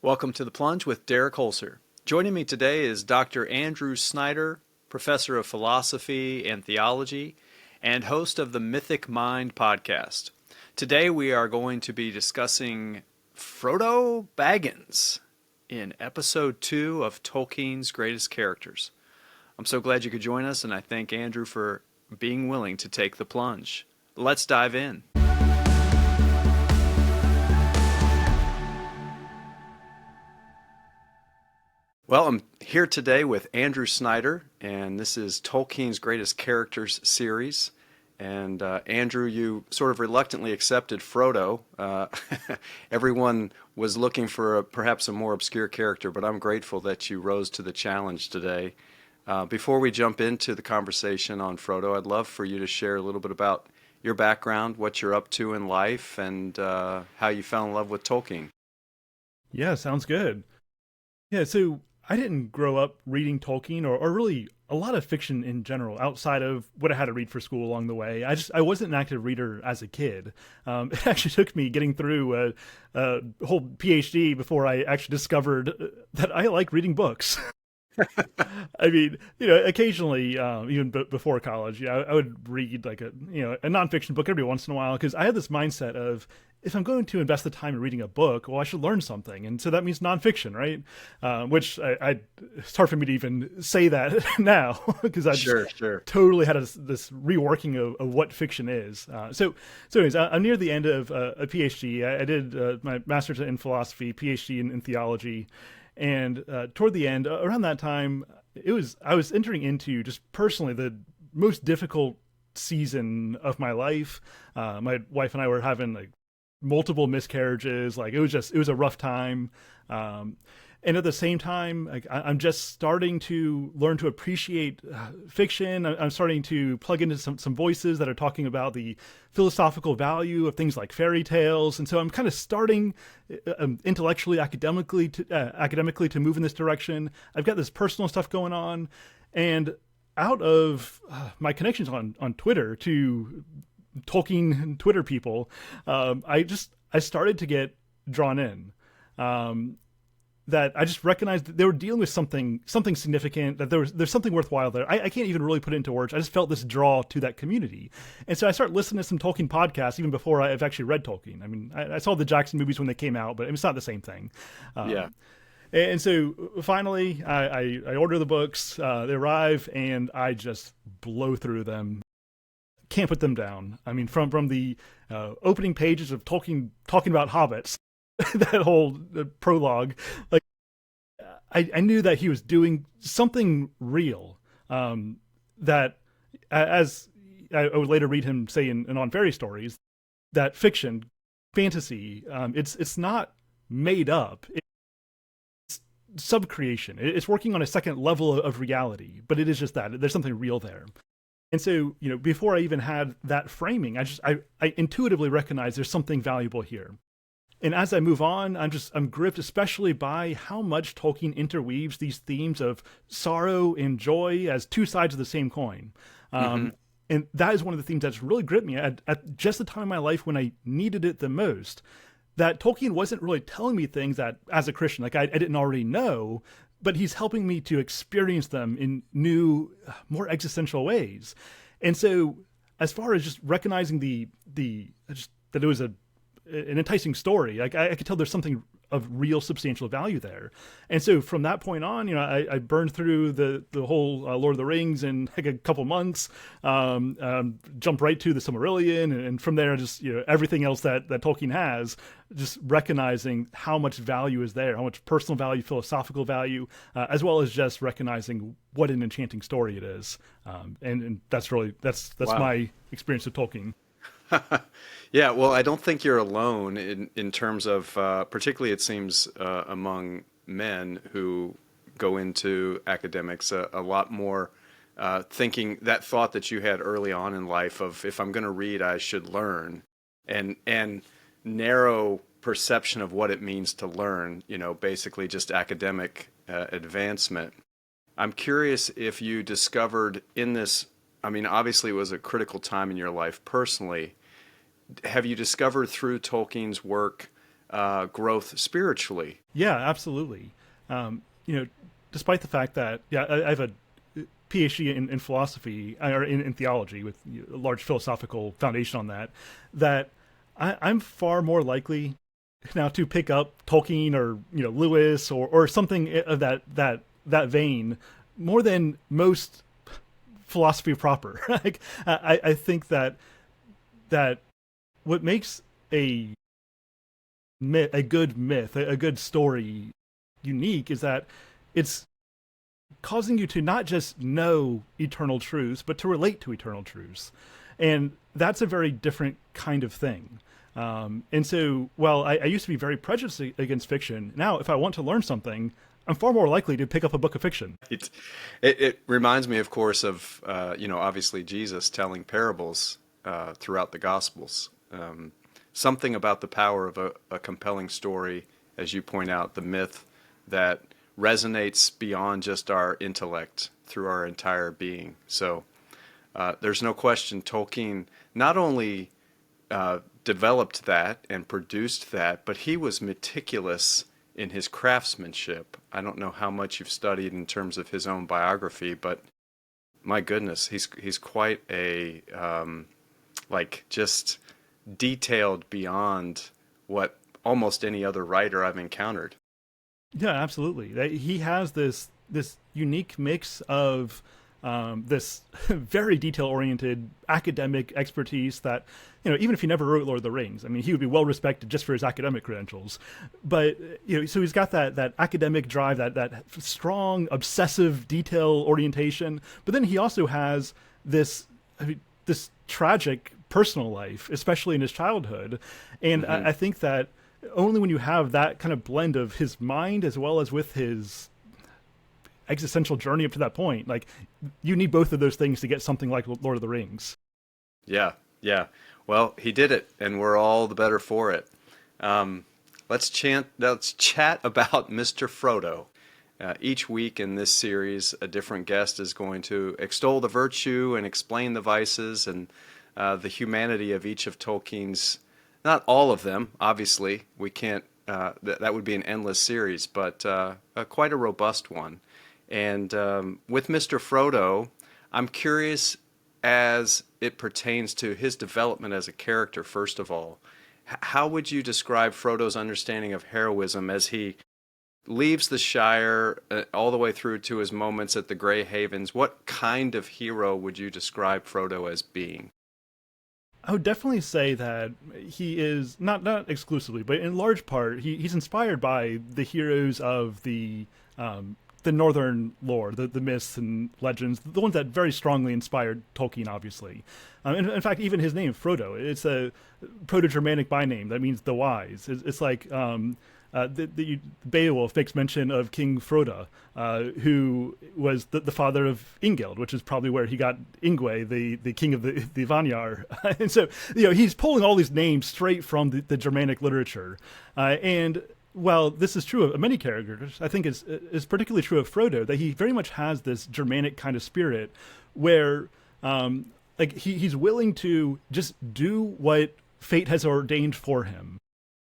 Welcome to the Plunge with Derek Holser. Joining me today is Dr. Andrew Snyder, professor of philosophy and theology, and host of the Mythic Mind Podcast. Today we are going to be discussing Frodo Baggins in episode 2 of Tolkien's Greatest Characters. I'm so glad you could join us, and I thank Andrew for being willing to take the plunge. Let's dive in. Well, I'm here today with Andrew Snyder, and this is Tolkien's Greatest Characters series. And Andrew, you sort of reluctantly accepted Frodo. Everyone was looking for perhaps a more obscure character, but I'm grateful that you rose to the challenge today. Before we jump into the conversation on Frodo, I'd love for you to share a little bit about your background, what you're up to in life, and how you fell in love with Tolkien. Yeah, sounds good. Yeah, so I didn't grow up reading Tolkien or really a lot of fiction in general outside of what I had to read for school along the way. I wasn't an active reader as a kid. It actually took me getting through a whole PhD before I actually discovered that I like reading books. I mean, occasionally, even before college, I would read like a nonfiction book every once in a while because I had this mindset of, if I'm going to invest the time in reading a book, well, I should learn something. And so that means nonfiction, right? Which it's hard for me to even say that now because I totally had this reworking of what fiction is. So anyways, I'm near the end of a PhD. I did my master's in philosophy, PhD in theology. And toward the end, around that time, I was entering into just personally the most difficult season of my life. My wife and I were having like multiple miscarriages. Like it was a rough time. And at the same time, like I'm just starting to learn to appreciate fiction. I'm starting to plug into some voices that are talking about the philosophical value of things like fairy tales. And so I'm kind of starting intellectually, academically to move in this direction. I've got this personal stuff going on. And out of my connections on Twitter to Tolkien Twitter people, I started to get drawn in. That I just recognized that they were dealing with something significant, that there's something worthwhile there. I can't even really put it into words. I just felt this draw to that community. And so I started listening to some Tolkien podcasts even before I've actually read Tolkien. I mean, I saw the Jackson movies when they came out, but it's not the same thing. Yeah. And so finally, I order the books, they arrive, and I just blow through them. Can't put them down. I mean, from the opening pages of Tolkien talking about hobbits, that whole prologue, like I knew that he was doing something real. That, as I would later read him say in On Fairy Stories, that fiction, fantasy, it's not made up. It's subcreation. It's working on a second level of reality, but it is just that there's something real there. And so, before I even had that framing, I intuitively recognized there's something valuable here. And as I move on, I'm gripped especially by how much Tolkien interweaves these themes of sorrow and joy as two sides of the same coin. And that is one of the themes that's really gripped me at just the time of my life when I needed it the most. That Tolkien wasn't really telling me things that, as a Christian, like I didn't already know, but he's helping me to experience them in new, more existential ways. And so, as far as just recognizing that it was an enticing story, like I could tell there's something of real substantial value there. And so from that point on, I burned through the whole Lord of the Rings in like a couple months, jumped right to the Silmarillion, and from there, just everything else that Tolkien has, just recognizing how much value is there, how much personal value, philosophical value, as well as just recognizing what an enchanting story it is. And that's wow. My experience with Tolkien. Yeah, well, I don't think you're alone in terms of, particularly it seems among men who go into academics, a lot more thinking that thought that you had early on in life of, if I'm going to read, I should learn, and narrow perception of what it means to learn, basically just academic advancement. I'm curious if you discovered in this, I mean, obviously it was a critical time in your life personally. Have you discovered through Tolkien's work growth spiritually. Yeah, absolutely. You know, despite the fact that I have a PhD in philosophy or in theology with a large philosophical foundation on that, that I'm far more likely now to pick up Tolkien or Lewis or something of that vein more than most philosophy proper. Like I think that what makes a a good myth, a good story unique is that it's causing you to not just know eternal truths, but to relate to eternal truths. And that's a very different kind of thing. And so, while I used to be very prejudiced against fiction, now if I want to learn something, I'm far more likely to pick up a book of fiction. It reminds me, of course, of, obviously Jesus telling parables throughout the Gospels. Something about the power of a compelling story, as you point out, the myth that resonates beyond just our intellect through our entire being. So there's no question Tolkien not only developed that and produced that, but he was meticulous in his craftsmanship. I don't know how much you've studied in terms of his own biography, but my goodness, he's quite a just detailed beyond what almost any other writer I've encountered. Yeah, absolutely. He has this unique mix of this very detail-oriented academic expertise that, even if he never wrote Lord of the Rings, I mean, he would be well respected just for his academic credentials. But, so he's got that academic drive, that strong, obsessive detail orientation. But then he also has this tragic personal life, especially in his childhood. And I think that only when you have that kind of blend of his mind as well as with his existential journey up to that point, like, you need both of those things to get something like Lord of the Rings. Yeah. Well, he did it, and we're all the better for it. Let's chat about Mr. Frodo. Each week in this series, a different guest is going to extol the virtue and explain the vices and the humanity of each of Tolkien's. Not all of them, obviously. We can't. That would be an endless series, but quite a robust one. And with Mr. Frodo, I'm curious as it pertains to his development as a character, first of all. How would you describe Frodo's understanding of heroism as he leaves the Shire all the way through to his moments at the Grey Havens? What kind of hero would you describe Frodo as being? I would definitely say that he is not exclusively, but in large part, he's inspired by the heroes of the northern lore, the myths and legends, the ones that very strongly inspired Tolkien, obviously. In fact, even his name, Frodo, it's a Proto-Germanic byname that means the wise. It's like the Beowulf makes mention of King Frodo, who was the father of Ingeld, which is probably where he got Ingwe, the king of the Vanyar. And so, he's pulling all these names straight from the Germanic literature. And while this is true of many characters, I think is particularly true of Frodo, that he very much has this Germanic kind of spirit where he's willing to just do what fate has ordained for him.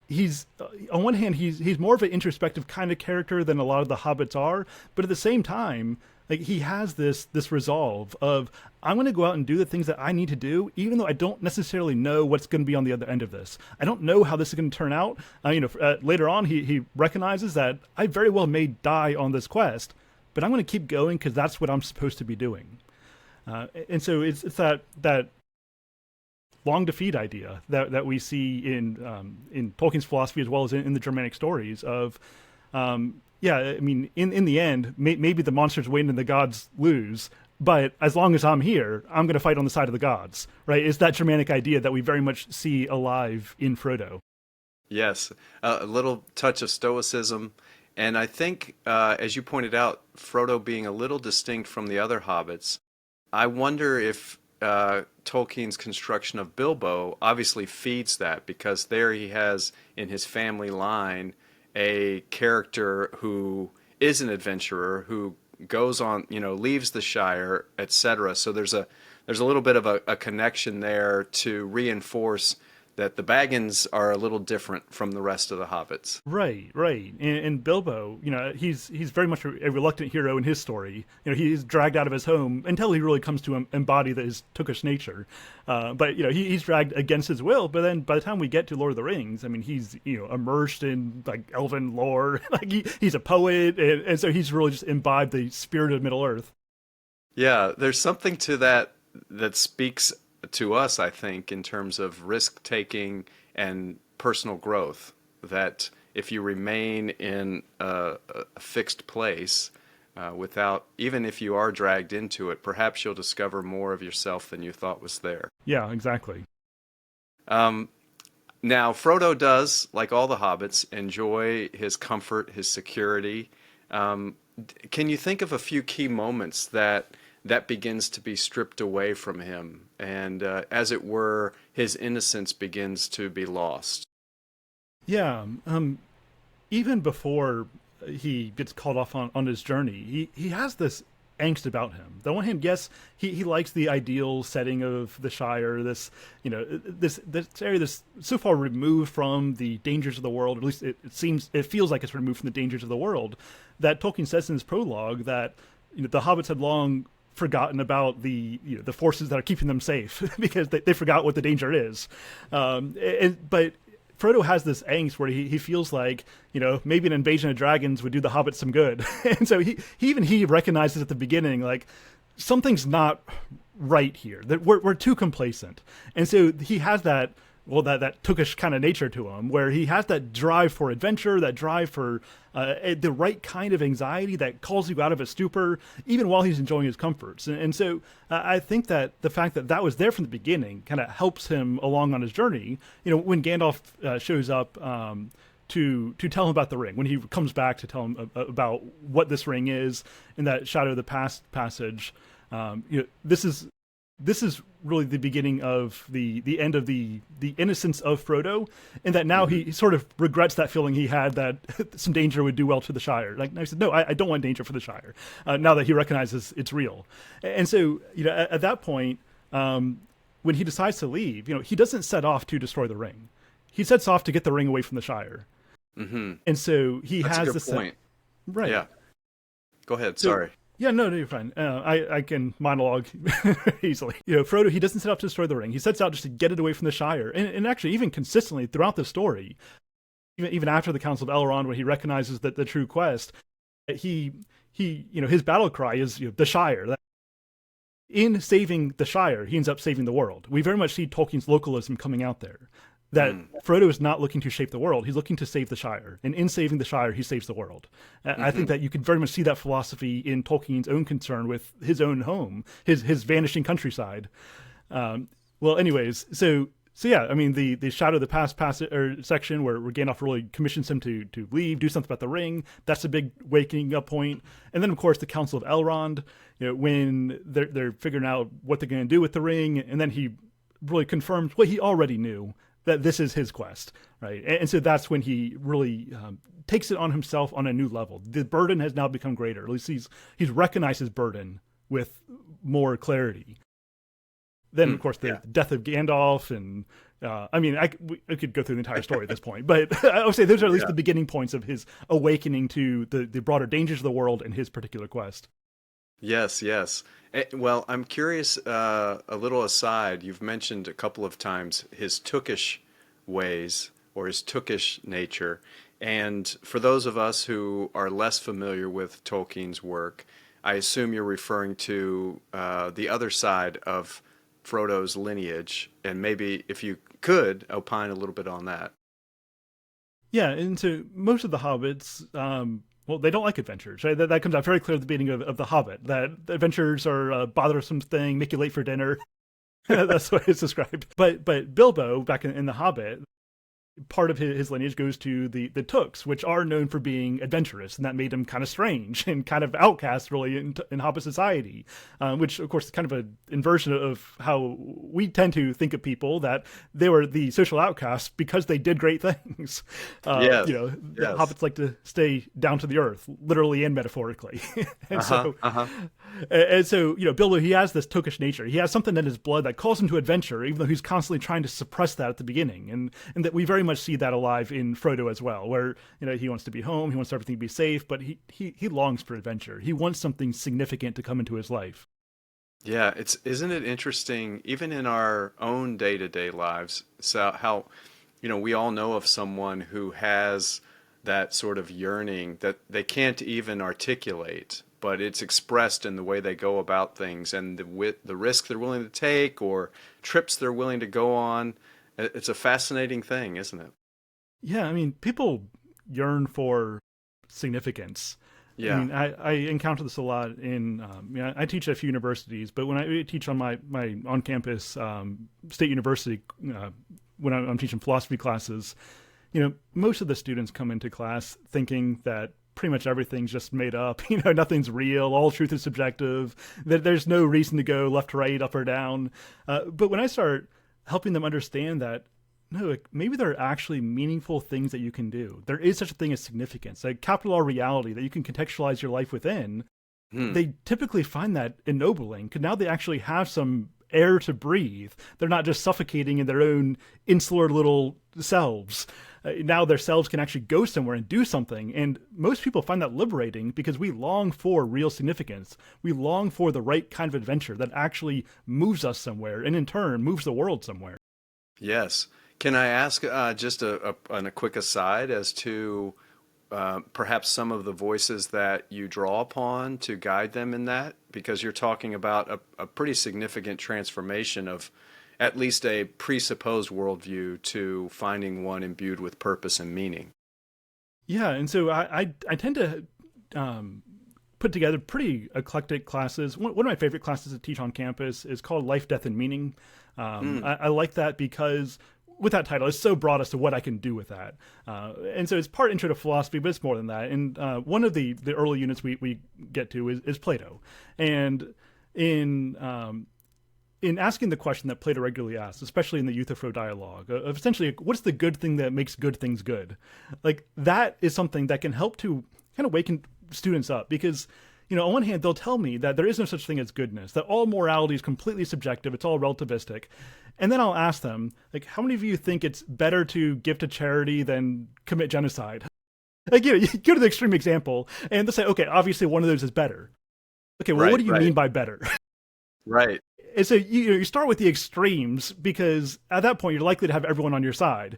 He's on one hand, he's more of an introspective kind of character than a lot of the hobbits are, but at the same time, he has this resolve of, I'm going to go out and do the things that I need to do, even though I don't necessarily know what's going to be on the other end of this. I don't know how this is going to turn out. Later on, he recognizes that I very well may die on this quest, but I'm going to keep going because that's what I'm supposed to be doing. And so it's that long defeat idea that we see in Tolkien's philosophy as well as in the Germanic stories of, in the end, maybe the monsters win and the gods lose, but as long as I'm here, I'm going to fight on the side of the gods, right? It's that Germanic idea that we very much see alive in Frodo. Yes, a little touch of stoicism. And I think, as you pointed out, Frodo being a little distinct from the other hobbits, I wonder if Tolkien's construction of Bilbo obviously feeds that, because there he has in his family line a character who is an adventurer, who goes on, leaves the Shire, etc. So there's a little bit of a connection there to reinforce that the Baggins are a little different from the rest of the hobbits. Right, right. And Bilbo, he's very much a reluctant hero in his story. He's dragged out of his home until he really comes to embody his Tookish nature. But he's dragged against his will. But then by the time we get to Lord of the Rings, I mean, he's immersed in like elven lore. Like he's a poet, and so he's really just imbibed the spirit of Middle Earth. Yeah, there's something to that speaks to us, I think, in terms of risk taking and personal growth. That if you remain in a fixed place, without, even if you are dragged into it, perhaps you'll discover more of yourself than you thought was there. Yeah, exactly. Now, Frodo does, like all the hobbits, enjoy his comfort, his security. Can you think of a few key moments that begins to be stripped away from him, and as it were, his innocence begins to be lost? Yeah. Even before he gets called off on his journey, he has this angst about him. On the one hand, yes, he likes the ideal setting of the Shire, this area that's so far removed from the dangers of the world. At least it feels like it's removed from the dangers of the world. That Tolkien says in his prologue that the hobbits had long forgotten about the forces that are keeping them safe because they forgot what the danger is. But Frodo has this angst where he feels like, maybe an invasion of dragons would do the hobbits some good. And so he recognizes at the beginning, like, something's not right here, that we're too complacent. And so he has that Tookish kind of nature to him, where he has that drive for adventure, that drive for the right kind of anxiety that calls you out of a stupor, even while he's enjoying his comforts. And so I think that the fact that was there from the beginning kind of helps him along on his journey. When Gandalf shows up to tell him about the ring, when he comes back to tell him about what this ring is in that Shadow of the Past passage, this is really the beginning of the end of the innocence of Frodo, and that now he sort of regrets that feeling he had that some danger would do well to the Shire. Like, he said, no, I don't want danger for the Shire, now that he recognizes it's real. And so, at that point, when he decides to leave, he doesn't set off to destroy the ring. He sets off to get the ring away from the Shire. Mm-hmm. And so That's has a good this point. Right. Yeah. Go ahead. So, Sorry. Yeah, no, you're fine. I can monologue easily. Frodo, he doesn't set out to destroy the ring. He sets out just to get it away from the Shire. And actually, even consistently throughout the story, even after the Council of Elrond, when he recognizes that the true quest, he his battle cry is the Shire. In saving the Shire, he ends up saving the world. We very much see Tolkien's localism coming out there. That Frodo is not looking to shape the world, he's looking to save the Shire. And in saving the Shire, he saves the world. I think that you can very much see that philosophy in Tolkien's own concern with his own home, his vanishing countryside. Well, anyways, so yeah, I mean, the Shadow of the Past section where Gandalf really commissions him to leave, do something about the ring, that's a big waking up point. And then, of course, the Council of Elrond, when they're figuring out what they're going to do with the ring, and then he really confirms what he already knew, that this is his quest, right? And so that's when he really takes it on himself on a new level. The burden has now become greater. At least he's recognized his burden with more clarity. Then, of course, the death of Gandalf, and I could go through the entire story at this point, but I would say those are at least the beginning points of his awakening to the broader dangers of the world and his particular quest. Yes. Well, I'm curious, a little aside, you've mentioned a couple of times his Tookish ways or his Tookish nature. And for those of us who are less familiar with Tolkien's work, I assume you're referring to the other side of Frodo's lineage. And maybe if you could opine a little bit on that. Yeah, and so most of the hobbits, well, they don't like adventures, right? That comes out very clear at the beginning of The Hobbit, that adventures are a bothersome thing, make you late for dinner. That's what it's described. But Bilbo, back in The Hobbit, part of his lineage goes to the Tooks, which are known for being adventurous, and that made them kind of strange and kind of outcast, really, in Hobbit society. Which, of course, is kind of an inversion of how we tend to think of people, that they were the social outcasts because they did great things. Yes. You know, Yes. Hobbits like to stay down to the earth, literally and metaphorically. and Uh-huh. so, Uh-huh. and so, you know, Bilbo, he has this Tookish nature. He has something in his blood that calls him to adventure, even though he's constantly trying to suppress that at the beginning. And that we very much see that alive in Frodo as well, where, you know, he wants to be home, he wants everything to be safe, but he longs for adventure. He wants something significant to come into his life. Yeah, isn't it interesting, even in our own day-to-day lives, so how, you know, we all know of someone who has that sort of yearning that they can't even articulate, but it's expressed in the way they go about things and the risk they're willing to take or trips they're willing to go on. It's a fascinating thing, isn't it? Yeah, I mean, people yearn for significance. I Yeah. mean, I encounter this a lot in, you know, I teach at a few universities, but when I teach on my on-campus state university, when I'm teaching philosophy classes, you know, most of the students come into class thinking that pretty much everything's just made up. You know, nothing's real. All truth is subjective. That there's no reason to go left, right, up, or down. But when I start helping them understand that, no, like, maybe there are actually meaningful things that you can do. There is such a thing as significance, like capital R reality that you can contextualize your life within. Hmm. They typically find that ennobling, because now they actually have some air to breathe. They're not just suffocating in their own insular little selves. Now their selves can actually go somewhere and do something. And most people find that liberating because we long for real significance. We long for the right kind of adventure that actually moves us somewhere and in turn moves the world somewhere. Yes. Can I ask just a quick aside as to perhaps some of the voices that you draw upon to guide them in that? Because you're talking about a pretty significant transformation of at least a presupposed worldview to finding one imbued with purpose and meaning. Yeah, and so I tend to put together pretty eclectic classes. One of my favorite classes to teach on campus is called Life, Death, and Meaning. I like that because with that title, it's so broad as to what I can do with that. And so it's part intro to philosophy, but it's more than that. And one of the early units we get to is Plato. And in asking the question that Plato regularly asks, especially in the Euthyphro dialogue, of essentially, what's the good thing that makes good things good? Like, that is something that can help to kind of waken students up, because, you know, on one hand, they'll tell me that there is no such thing as goodness, that all morality is completely subjective, it's all relativistic. And then I'll ask them, like, how many of you think it's better to give to charity than commit genocide? Like, you know, you go to the extreme example, and they'll say, okay, obviously one of those is better. Okay, well, what do you mean by better? Right. And so you start with the extremes, because at that point you're likely to have everyone on your side.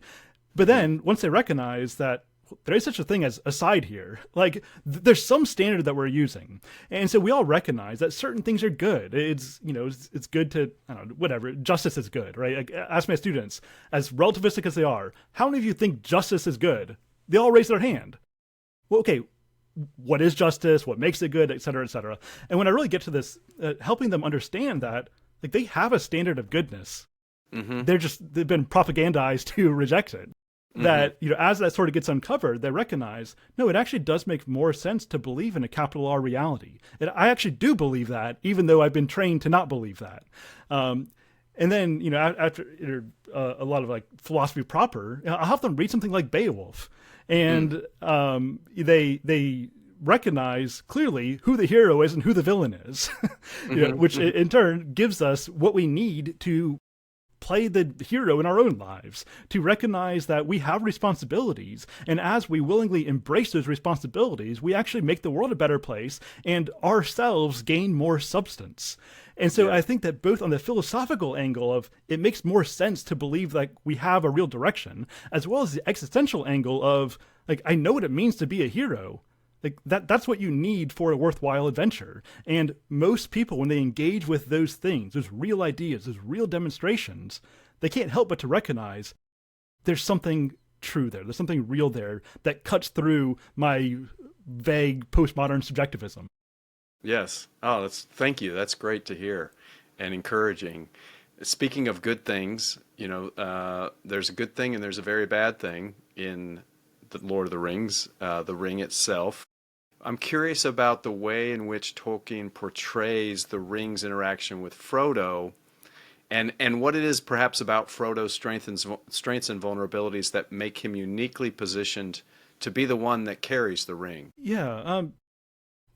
But then once they recognize that there is such a thing as a side here, like there's some standard that we're using, and so we all recognize that certain things are good. It's, you know, it's good to, I don't know, whatever, justice is good, right? Like, ask my students, as relativistic as they are, how many of you think justice is good? They all raise their hand. Well, okay, what is justice? What makes it good? Et cetera, et cetera. And when I really get to this, helping them understand that, like, they have a standard of goodness. Mm-hmm. They've been propagandized to reject it. That, you know, as that sort of gets uncovered, they recognize, no, it actually does make more sense to believe in a capital R reality. And I actually do believe that, even though I've been trained to not believe that. And then, you know, after a lot of like philosophy proper, I'll have them read something like Beowulf, and they recognize clearly who the hero is and who the villain is, you know, which in turn gives us what we need to play the hero in our own lives, to recognize that we have responsibilities, and as we willingly embrace those responsibilities, we actually make the world a better place and ourselves gain more substance. And so I think that both on the philosophical angle of it makes more sense to believe that we have a real direction, as well as the existential angle of, like, I know what it means to be a hero. Like, that's what you need for a worthwhile adventure. And most people, when they engage with those things, those real ideas, those real demonstrations, they can't help but to recognize there's something true there. There's something real there that cuts through my vague postmodern subjectivism. Yes. Oh, thank you. That's great to hear and encouraging. Speaking of good things, there's a good thing and there's a very bad thing in the Lord of the Rings, the ring itself. I'm curious about the way in which Tolkien portrays the ring's interaction with Frodo, and what it is perhaps about Frodo's strengths and vulnerabilities that make him uniquely positioned to be the one that carries the ring. Yeah.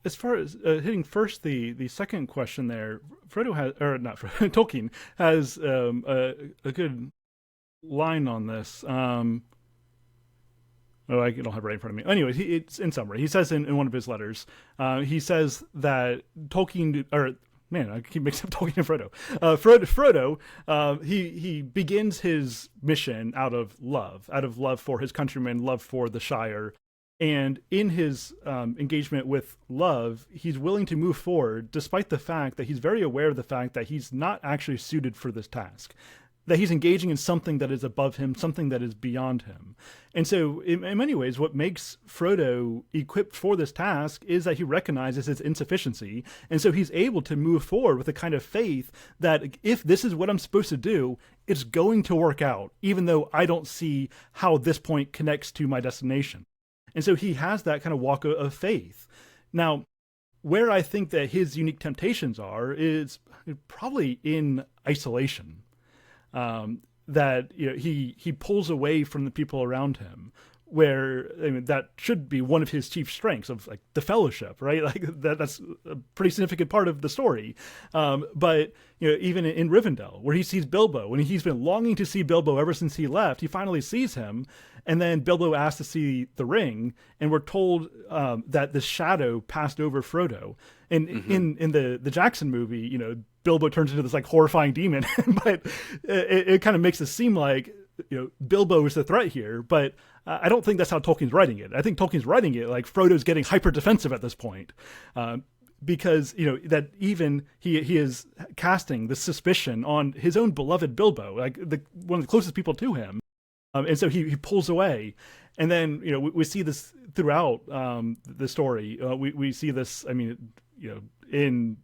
As far as hitting first the second question there, Frodo has, or not Frodo, Tolkien has a good line on this. I don't have it right in front of me. Anyways, it's in summary. He says in one of his letters, he says that Tolkien, or man, I keep mixing up Tolkien and Frodo. Frodo, he begins his mission out of love for his countrymen, love for the Shire. And in his engagement with love, he's willing to move forward despite the fact that he's very aware of the fact that he's not actually suited for this task, that he's engaging in something that is above him, something that is beyond him. And so in many ways, what makes Frodo equipped for this task is that he recognizes his insufficiency. And so he's able to move forward with a kind of faith that if this is what I'm supposed to do, it's going to work out, even though I don't see how this point connects to my destination. And so he has that kind of walk of faith. Now, where I think that his unique temptations are is probably in isolation. That he pulls away from the people around him, where that should be one of his chief strengths of like the Fellowship, right? Like that's a pretty significant part of the story. But even in Rivendell, where he sees Bilbo, and he's been longing to see Bilbo ever since he left, he finally sees him, and then Bilbo asks to see the ring, and we're told that the shadow passed over Frodo. And in the Jackson movie, Bilbo turns into this like horrifying demon, but it kind of makes it seem like Bilbo is the threat here. But I don't think that's how Tolkien's writing it. I think Tolkien's writing it like Frodo's getting hyper defensive at this point, because that even he is casting the suspicion on his own beloved Bilbo, like one of the closest people to him, and so he pulls away. And then we see this throughout the story. We see this. I mean, in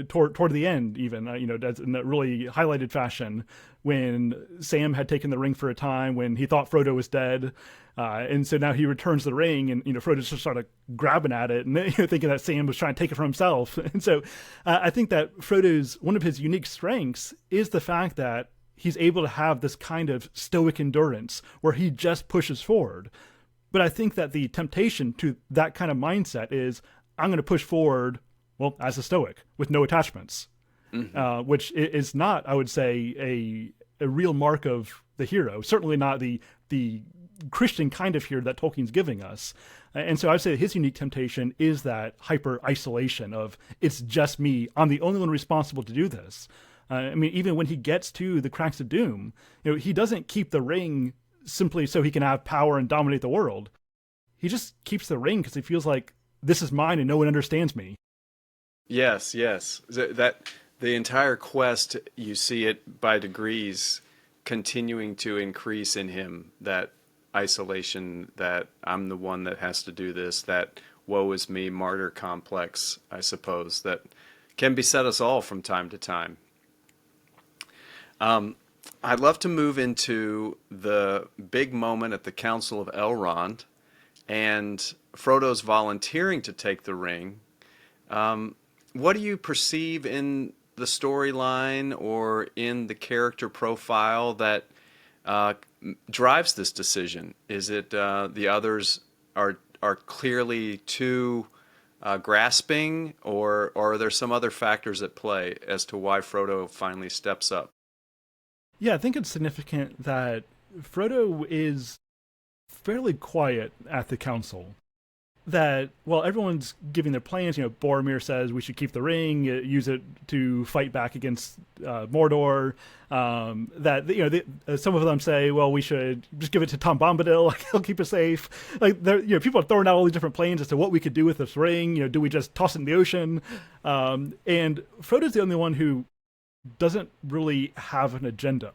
toward the end, even in a really highlighted fashion, when Sam had taken the ring for a time, when he thought Frodo was dead, and so now he returns the ring, and Frodo's just sort of grabbing at it and thinking that Sam was trying to take it for himself. And so I think that Frodo's one of his unique strengths is the fact that he's able to have this kind of stoic endurance where he just pushes forward. But I think that the temptation to that kind of mindset is, I'm going to push forward, well, as a Stoic, with no attachments, which is not, I would say, a real mark of the hero. Certainly not the Christian kind of hero that Tolkien's giving us. And so I'd say his unique temptation is that hyper isolation of, it's just me, I'm the only one responsible to do this. Even when he gets to the Cracks of Doom, he doesn't keep the ring simply so he can have power and dominate the world. He just keeps the ring because he feels like, this is mine and no one understands me. Yes. That the entire quest, you see it by degrees continuing to increase in him, that isolation, that I'm the one that has to do this, that woe is me martyr complex, I suppose, that can beset us all from time to time. I'd love to move into the big moment at the Council of Elrond and Frodo's volunteering to take the ring. What do you perceive in the storyline or in the character profile that drives this decision? Is it the others are clearly too grasping, or are there some other factors at play as to why Frodo finally steps up? Yeah, I think it's significant that Frodo is fairly quiet at the council. That while everyone's giving their plans, Boromir says we should keep the ring, use it to fight back against Mordor. That some of them say, well, we should just give it to Tom Bombadil, like he'll keep it safe. Like people are throwing out all these different plans as to what we could do with this ring. Do we just toss it in the ocean? And Frodo's the only one who doesn't really have an agenda.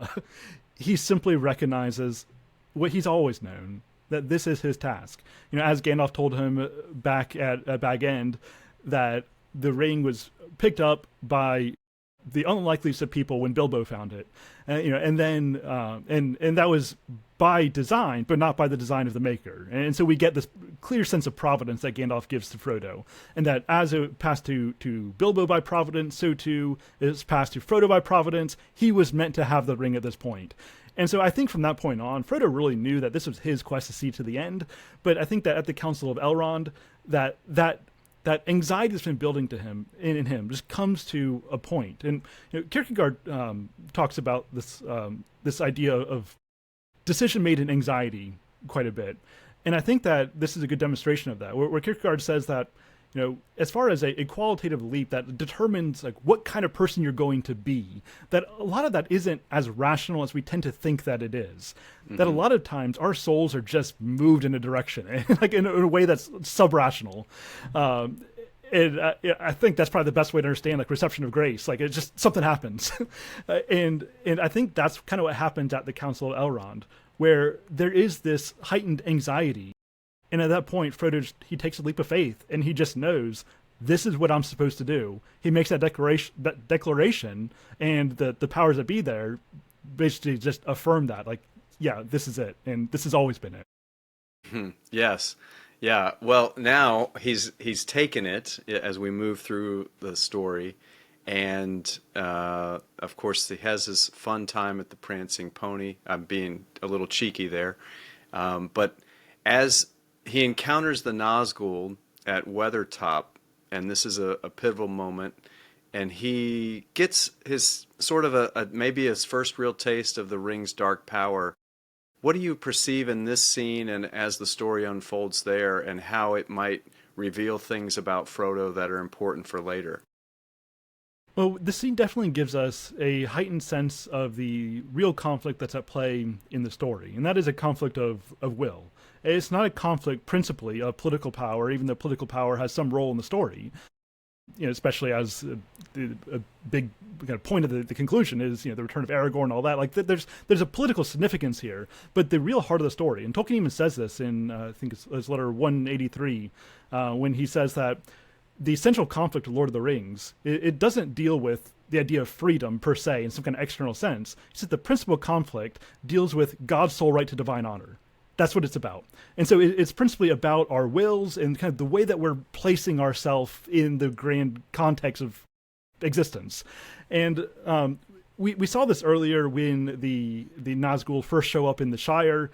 He simply recognizes what he's always known, that this is his task. As Gandalf told him back at Bag End, that the ring was picked up by the unlikeliest of people when Bilbo found it, and then and that was by design, but not by the design of the maker. And so we get this clear sense of providence that Gandalf gives to Frodo, and that as it passed to Bilbo by providence, so too it's passed to Frodo by providence. He was meant to have the ring at this point. And so I think from that point on, Frodo really knew that this was his quest to see to the end. But I think that at the Council of Elrond, that anxiety that's been building to him in him just comes to a point. And Kierkegaard talks about this idea of decision made in anxiety quite a bit. And I think that this is a good demonstration of that, where Kierkegaard says that, as far as a qualitative leap that determines like what kind of person you're going to be, that a lot of that isn't as rational as we tend to think that it is. Mm-hmm. That a lot of times our souls are just moved in a direction, like in a way that's sub-rational. And I think that's probably the best way to understand like reception of grace. Like it's just something happens, and I think that's kind of what happens at the Council of Elrond, where there is this heightened anxiety. And at that point, Frodo, he takes a leap of faith, and he just knows, this is what I'm supposed to do. He makes that declaration, and the powers that be there basically just affirm that. Like, yeah, this is it, and this has always been it. Yes. Yeah. Well, now he's taken it as we move through the story. And, of course, he has his fun time at the Prancing Pony. I'm being a little cheeky there. But as he encounters the Nazgul at Weathertop, and this is a pivotal moment, and he gets his sort of maybe his first real taste of the ring's dark power. What do you perceive in this scene and as the story unfolds there, and how it might reveal things about Frodo that are important for later? Well, this scene definitely gives us a heightened sense of the real conflict that's at play in the story, and that is a conflict of will. It's not a conflict principally of political power, even though political power has some role in the story. Especially as a big kind of point of the conclusion is, the return of Aragorn and all that. Like, there's a political significance here, but the real heart of the story, and Tolkien even says this in, I think it's letter 183, when he says that the central conflict of Lord of the Rings, it doesn't deal with the idea of freedom per se in some kind of external sense. He says the principal conflict deals with God's sole right to divine honor. That's what it's about. And so it's principally about our wills and kind of the way that we're placing ourselves in the grand context of existence. And we saw this earlier when the Nazgul first show up in the Shire,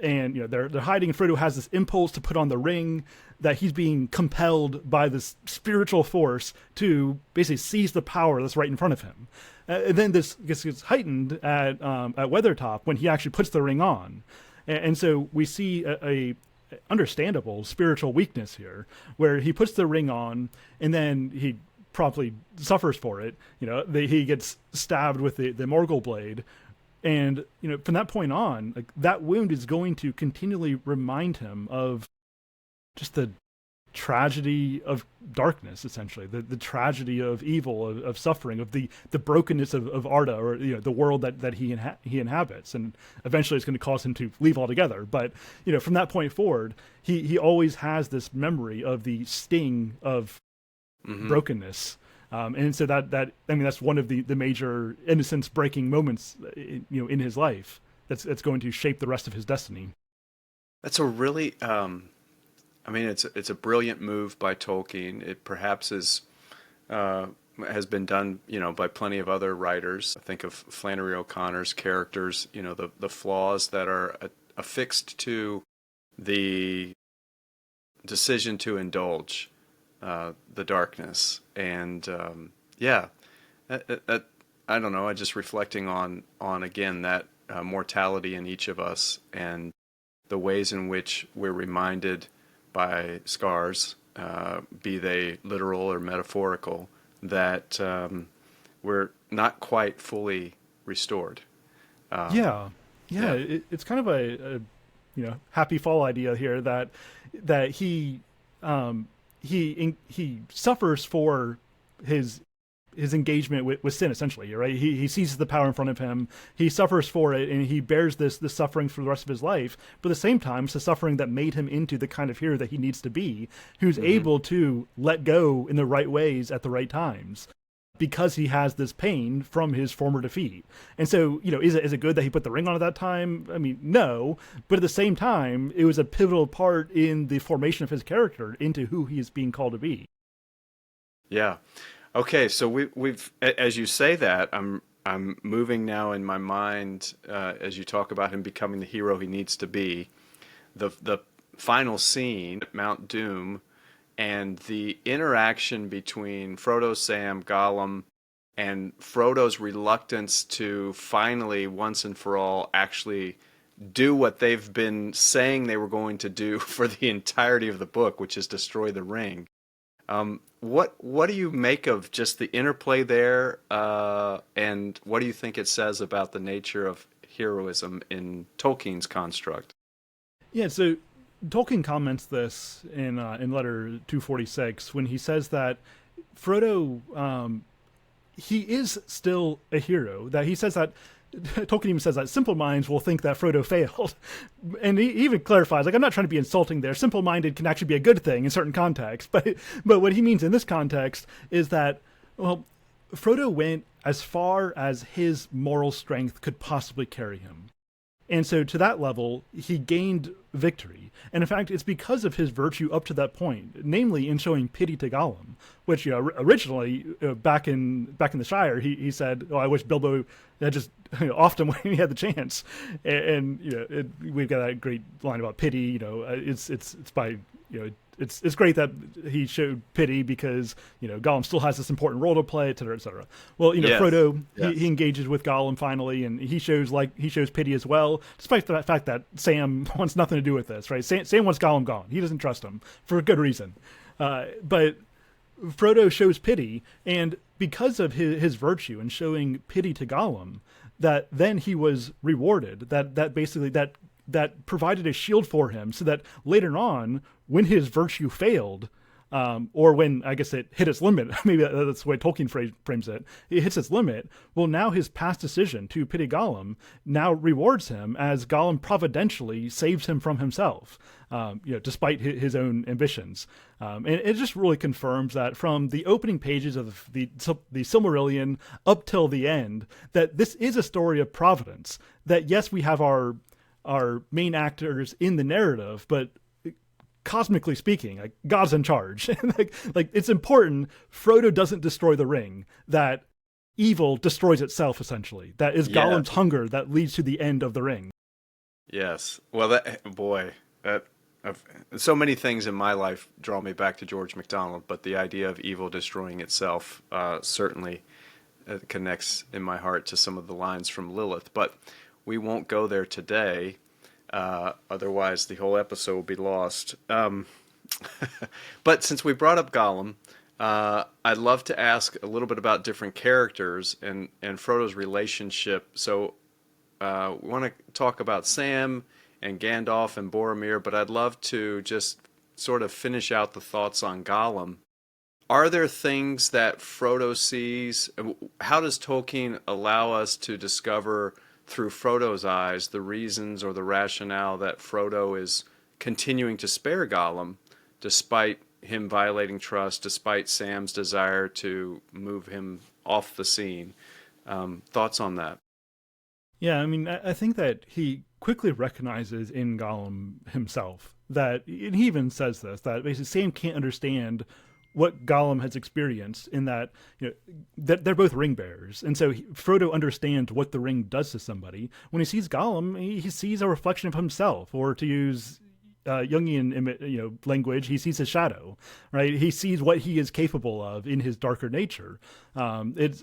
and they're hiding, and Frodo has this impulse to put on the ring, that he's being compelled by this spiritual force to basically seize the power that's right in front of him. And then this gets heightened at Weathertop when he actually puts the ring on. And so we see a understandable spiritual weakness here, where he puts the ring on, and then he promptly suffers for it. He gets stabbed with the Morgul blade, and from that point on, like, that wound is going to continually remind him of just the tragedy of darkness, essentially, the tragedy of evil, of suffering, of the brokenness of Arda, or the world that he inhabits, and eventually it's going to cause him to leave altogether. But from that point forward, he always has this memory of the sting of brokenness, and so that's one of the major innocence breaking moments in his life that's going to shape the rest of his destiny. That's a really it's a brilliant move by Tolkien. It perhaps has been done, by plenty of other writers. I think of Flannery O'Connor's characters, the flaws that are affixed to the decision to indulge the darkness. And I don't know. I just reflecting on again that mortality in each of us, and the ways in which we're reminded by scars, be they literal or metaphorical, that we're not quite fully restored. It's kind of a happy fall idea here that he suffers for his engagement with sin, essentially, right? He seizes the power in front of him, he suffers for it, and he bears this suffering for the rest of his life. But at the same time, it's the suffering that made him into the kind of hero that he needs to be, who's able to let go in the right ways at the right times. because he has this pain from his former defeat. And so, is it good that he put the ring on at that time? I mean, no. But at the same time, it was a pivotal part in the formation of his character into who he is being called to be. Yeah. Okay. So we've as you say that, I'm moving now in my mind as you talk about him becoming the hero he needs to be. The final scene at Mount Doom and the interaction between Frodo, Sam, Gollum, and Frodo's reluctance to finally, once and for all, actually do what they've been saying they were going to do for the entirety of the book, which is destroy the ring. What do you make of just the interplay there, and what do you think it says about the nature of heroism in Tolkien's construct? Yeah, so Tolkien comments this in letter 246 when he says that Frodo, he is still a hero. That he says that Tolkien even says that simple minds will think that Frodo failed, and he even clarifies, like, I'm not trying to be insulting there. Simple-minded can actually be a good thing in certain contexts, but what he means in this context is that, well, Frodo went as far as his moral strength could possibly carry him. And so to that level, he gained victory. And in fact, it's because of his virtue up to that point, namely in showing pity to Gollum, which, originally back in the Shire, he said, "Oh, I wish Bilbo had just offed him when he had the chance." And we've got that great line about pity. It's by it's great that he showed pity because Gollum still has this important role to play, et cetera, et cetera. Well, yes. Frodo he engages with Gollum finally, and he shows pity as well, despite the fact that Sam wants nothing to do with this. Right? Sam wants Gollum gone. He doesn't trust him for good reason, but Frodo shows pity, and because of his virtue in showing pity to Gollum, that then he was rewarded. That basically that provided a shield for him, so that later on, when his virtue failed, or when, I guess, it hit its limit, maybe that's the way Tolkien frames it, it hits its limit, well, now his past decision to pity Gollum now rewards him as Gollum providentially saves him from himself, despite his own ambitions. And it just really confirms that from the opening pages of the Silmarillion up till the end, that this is a story of providence, that yes, we have our main actors in the narrative, but cosmically speaking, like, God's in charge. like it's important Frodo doesn't destroy the ring, that evil destroys itself, essentially. That is Gollum's hunger that leads to the end of the ring. Yes. Well, so many things in my life draw me back to George MacDonald, but the idea of evil destroying itself certainly connects in my heart to some of the lines from Lilith. But we won't go there today. Otherwise, the whole episode will be lost. But since we brought up Gollum, I'd love to ask a little bit about different characters and Frodo's relationship. So we want to talk about Sam and Gandalf and Boromir, but I'd love to just sort of finish out the thoughts on Gollum. Are there things that Frodo sees? How does Tolkien allow us to discover through Frodo's eyes the reasons or the rationale that Frodo is continuing to spare Gollum despite him violating trust, despite Sam's desire to move him off the scene? Thoughts on that? Yeah, I mean, I think that he quickly recognizes in Gollum himself that, and he even says this, that basically Sam can't understand what Gollum has experienced, in that that they're both ring bearers, and so Frodo understands what the ring does to somebody. When he sees Gollum, he sees a reflection of himself, or to use Jungian language, he sees his shadow, right? He sees what he is capable of in his darker nature. It's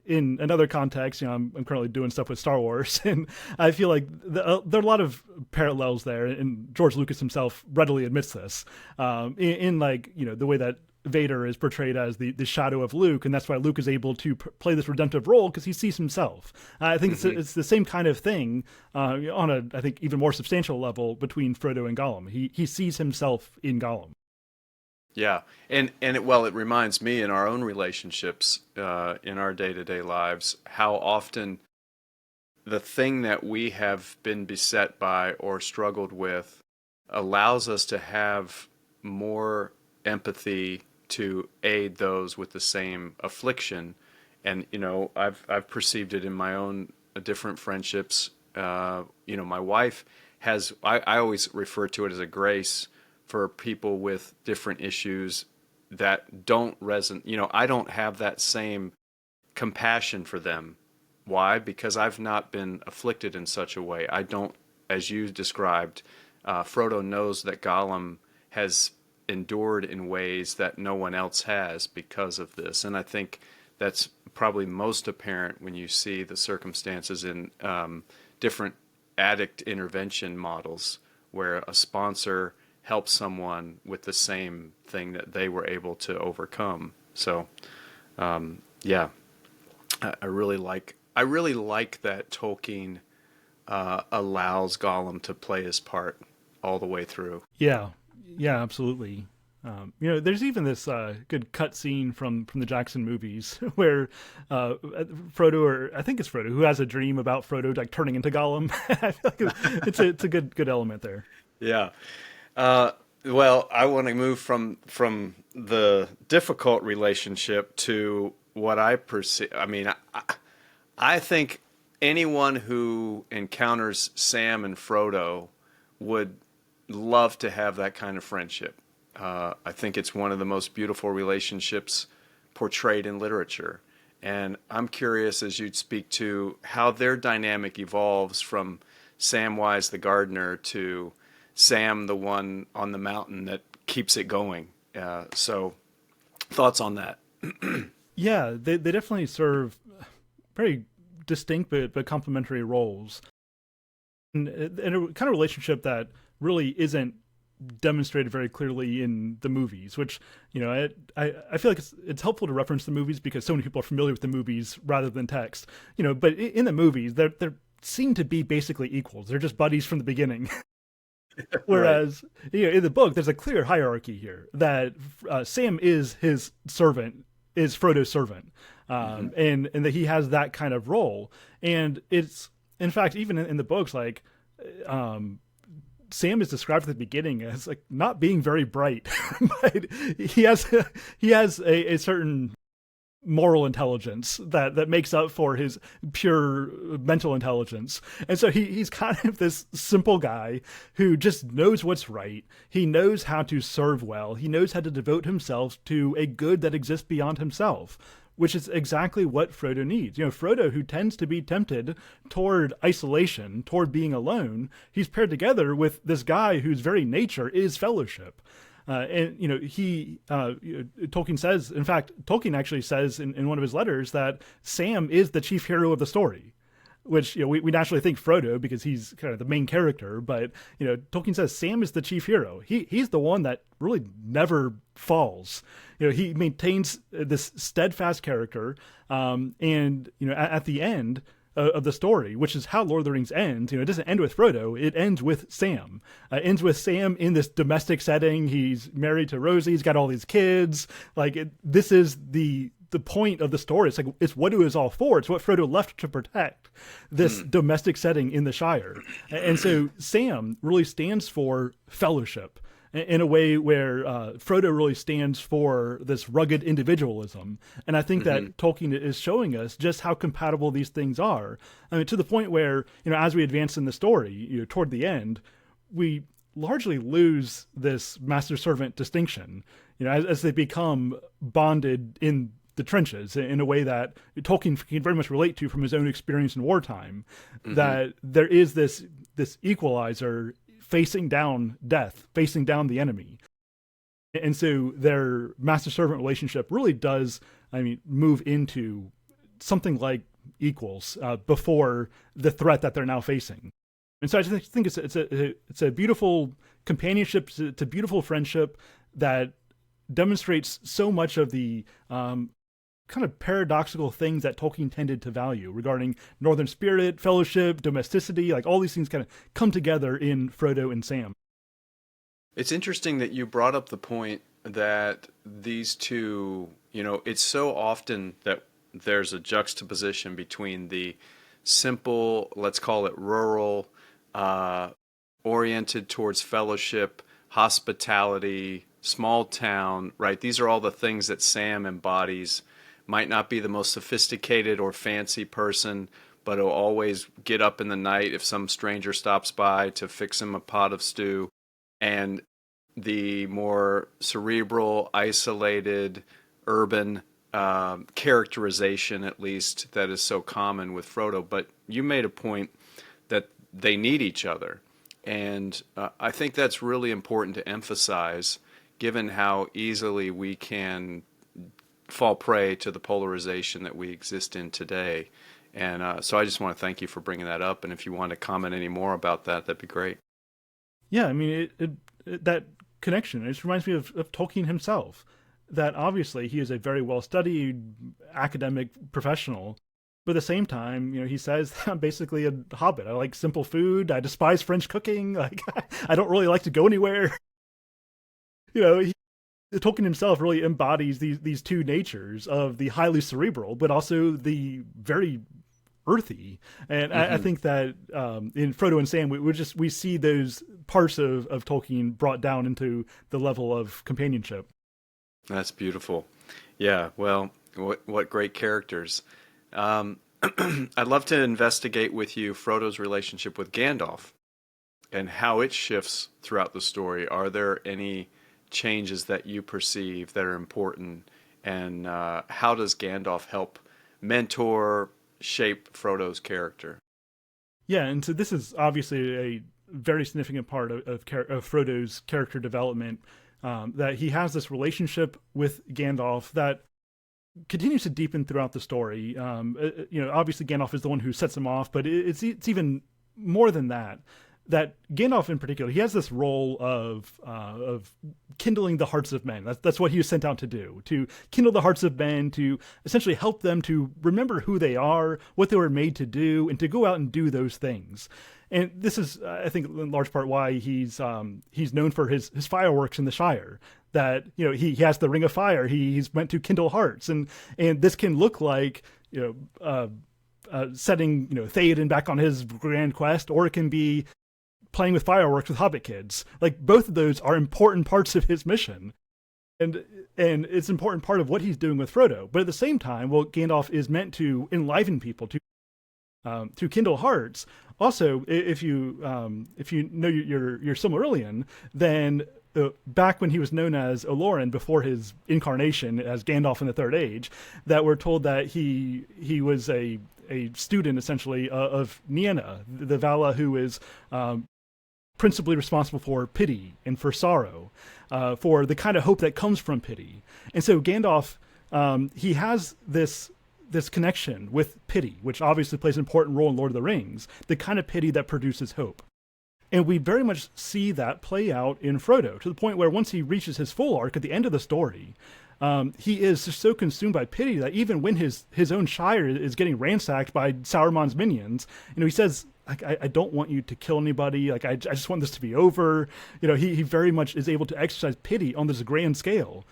in another context. I'm currently doing stuff with Star Wars, and I feel like there are a lot of parallels there, and George Lucas himself readily admits this. In the way that Vader is portrayed as the shadow of Luke, and that's why Luke is able to play this redemptive role, because he sees himself. I think it's the same kind of thing on a, I think, even more substantial level between Frodo and Gollum. He sees himself in Gollum. Yeah, and it reminds me in our own relationships, in our day-to-day lives, how often the thing that we have been beset by or struggled with allows us to have more empathy to aid those with the same affliction, And I've perceived it in my own different friendships. My wife has, I always refer to it as a grace for people with different issues that don't resonate. I don't have that same compassion for them. Why? Because I've not been afflicted in such a way. I don't, as you described, Frodo knows that Gollum has endured in ways that no one else has because of this. And I think that's probably most apparent when you see the circumstances in different addict intervention models where a sponsor helps someone with the same thing that they were able to overcome. So, yeah, I really like that Tolkien allows Gollum to play his part all the way through. Yeah, yeah, absolutely. There's even this good cut scene from the Jackson movies where Frodo, or I think it's Frodo, who has a dream about Frodo like turning into Gollum. I feel like it's a good element there. Yeah. Well, I want to move from the difficult relationship to what I perceive. I mean, I think anyone who encounters Sam and Frodo would love to have that kind of friendship. I think it's one of the most beautiful relationships portrayed in literature. And I'm curious, as you'd speak to, how their dynamic evolves from Samwise the gardener to Sam, the one on the mountain that keeps it going. So, thoughts on that? Yeah, they definitely serve very distinct but complementary roles. And a kind of relationship that really isn't demonstrated very clearly in the movies, which I feel like it's helpful to reference the movies because so many people are familiar with the movies rather than text. But in the movies, they're seen to be basically equals. They're just buddies from the beginning. Whereas in the book, there's a clear hierarchy here that Sam is his servant, is Frodo's servant, and that he has that kind of role. And it's, in fact, even in the books, like Sam is described at the beginning as like not being very bright, but he has a certain moral intelligence that makes up for his pure mental intelligence. And so he's kind of this simple guy who just knows what's right. He knows how to serve well. He knows how to devote himself to a good that exists beyond himself, which is exactly what Frodo needs. Frodo, who tends to be tempted toward isolation, toward being alone, he's paired together with this guy whose very nature is fellowship. Tolkien says, in fact, Tolkien actually says in one of his letters that Sam is the chief hero of the story, which, we naturally think Frodo because he's kind of the main character. But, Tolkien says Sam is the chief hero. He's the one that really never falls. He maintains this steadfast character. And at the end of the story, which is how Lord of the Rings ends. It doesn't end with Frodo. It ends with Sam. It ends with Sam in this domestic setting. He's married to Rosie. He's got all these kids. This is the point of the story. It's what it was all for. It's what Frodo left to protect, this domestic setting in the Shire. And so Sam really stands for fellowship in a way where Frodo really stands for this rugged individualism. And I think that Tolkien is showing us just how compatible these things are. I mean, to the point where, as we advance in the story, toward the end, we largely lose this master-servant distinction, as they become bonded in the trenches in a way that Tolkien can very much relate to from his own experience in wartime, that there is this equalizer facing down death, facing down the enemy. And so their master-servant relationship really does, move into something like equals before the threat that they're now facing. And so I just think it's a beautiful companionship, it's a beautiful friendship that demonstrates so much of the kind of paradoxical things that Tolkien tended to value regarding northern spirit, fellowship, domesticity. All these things kind of come together in Frodo and Sam. It's interesting that you brought up the point that these two, it's so often that there's a juxtaposition between the simple, let's call it rural, oriented towards fellowship, hospitality, small town, right? These are all the things that Sam embodies might not be the most sophisticated or fancy person, but he'll always get up in the night if some stranger stops by to fix him a pot of stew. And the more cerebral, isolated, urban characterization, at least, that is so common with Frodo. But you made a point that they need each other. And I think that's really important to emphasize, given how easily we can fall prey to the polarization that we exist in today. And so I just want to thank you for bringing that up. And if you want to comment any more about that, that'd be great. Yeah, I mean, that connection, it just reminds me of Tolkien himself, that obviously he is a very well-studied academic professional, but at the same time, he says, I'm basically a hobbit. I like simple food. I despise French cooking. Like, I don't really like to go anywhere. Tolkien himself really embodies these two natures of the highly cerebral, but also the very earthy. And I think that in Frodo and Sam, we see those parts of Tolkien brought down into the level of companionship. That's beautiful. Yeah, well, what great characters. I'd love to investigate with you Frodo's relationship with Gandalf and how it shifts throughout the story. Are there any changes that you perceive that are important, and how does Gandalf help mentor, shape Frodo's character? Yeah, and so this is obviously a very significant part of Frodo's character development, that he has this relationship with Gandalf that continues to deepen throughout the story. Obviously Gandalf is the one who sets him off, but it's even more than that. That Gandalf in particular, he has this role of kindling the hearts of men. That's what he was sent out to do, to kindle the hearts of men, to essentially help them to remember who they are, what they were made to do, and to go out and do those things. And this is, I think, in large part why he's known for his fireworks in the Shire. That he has the Ring of Fire. He's meant to kindle hearts, and this can look like setting Theoden back on his grand quest, or it can be playing with fireworks with Hobbit kids. Like, both of those are important parts of his mission. And it's an important part of what he's doing with Frodo. But at the same time, Gandalf is meant to enliven people, to kindle hearts. Also, if you know your Silmarillion, then back when he was known as Elrond, before his incarnation as Gandalf in the Third Age, that we're told that he was a student, essentially, of Nienna, the Vala who is principally responsible for pity and for sorrow, for the kind of hope that comes from pity. And so Gandalf, he has this connection with pity, which obviously plays an important role in Lord of the Rings, the kind of pity that produces hope. And we very much see that play out in Frodo, to the point where once he reaches his full arc at the end of the story, he is just so consumed by pity that even when his own Shire is getting ransacked by Sauron's minions, he says, I don't want you to kill anybody. Like, I just want this to be over. He very much is able to exercise pity on this grand scale.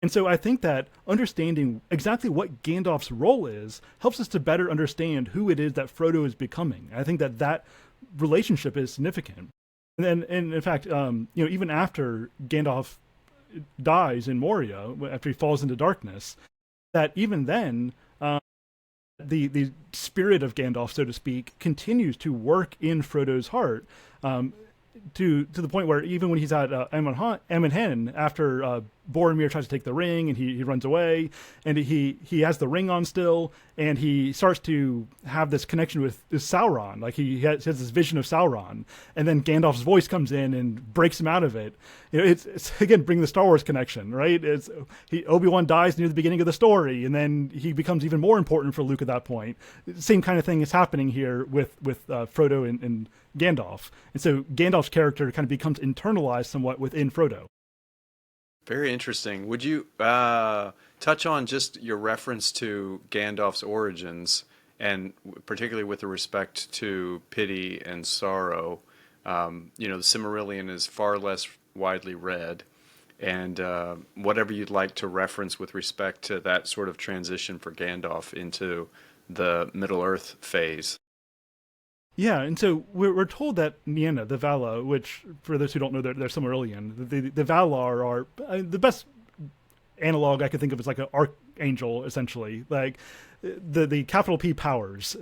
And so I think that understanding exactly what Gandalf's role is helps us to better understand who it is that Frodo is becoming. I think that relationship is significant. And in fact, even after Gandalf dies in Moria, after he falls into darkness, that even then, the spirit of Gandalf, so to speak, continues to work in Frodo's heart, to the point where even when he's at Amon Hen, after Boromir tries to take the ring and he runs away, and he has the ring on still, and he starts to have this connection with Sauron. Like, he has this vision of Sauron, and then Gandalf's voice comes in and breaks him out of it. It's again bringing the Star Wars connection, right? Obi-Wan dies near the beginning of the story, and then he becomes even more important for Luke at that point. Same kind of thing is happening here with Frodo and Gandalf. And so Gandalf's character kind of becomes internalized somewhat within Frodo. Very interesting. Would you touch on just your reference to Gandalf's origins, and particularly with respect to pity and sorrow? The Silmarillion is far less widely read, and whatever you'd like to reference with respect to that sort of transition for Gandalf into the Middle-earth phase. Yeah, and so we're told that Nienna, the Valar, which, for those who don't know, they're Silmarillion, the Valar are the best analog I could think of is like an angel, essentially. Like the capital P powers.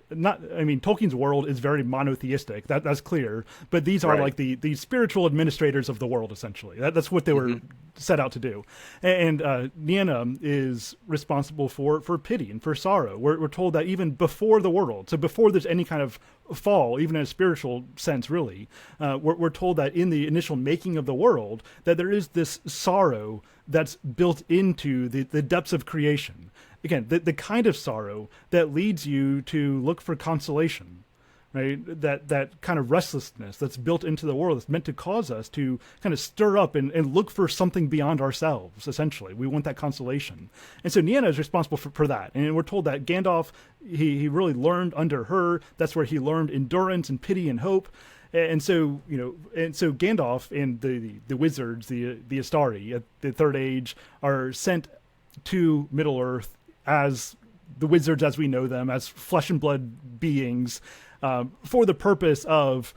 Not, I mean, Tolkien's world is very monotheistic. That's clear. But these are Right. like the spiritual administrators of the world, essentially. That's what they were set out to do. And Nienna is responsible for pity and for sorrow. We're told that even before the world, so before there's any kind of fall, even in a spiritual sense, really, we're told that in the initial making of the world, that there is this sorrow that's built into the depths of creation. Again, the kind of sorrow that leads you to look for consolation, right? That kind of restlessness that's built into the world that's meant to cause us to kind of stir up and look for something beyond ourselves, essentially. We want that consolation. And so Nienna is responsible for that. And we're told that Gandalf, he really learned under her. That's where he learned endurance and pity and hope. And so, Gandalf and the wizards, the Astari at the Third Age, are sent to Middle-earth as the wizards as we know them, as flesh and blood beings, for the purpose of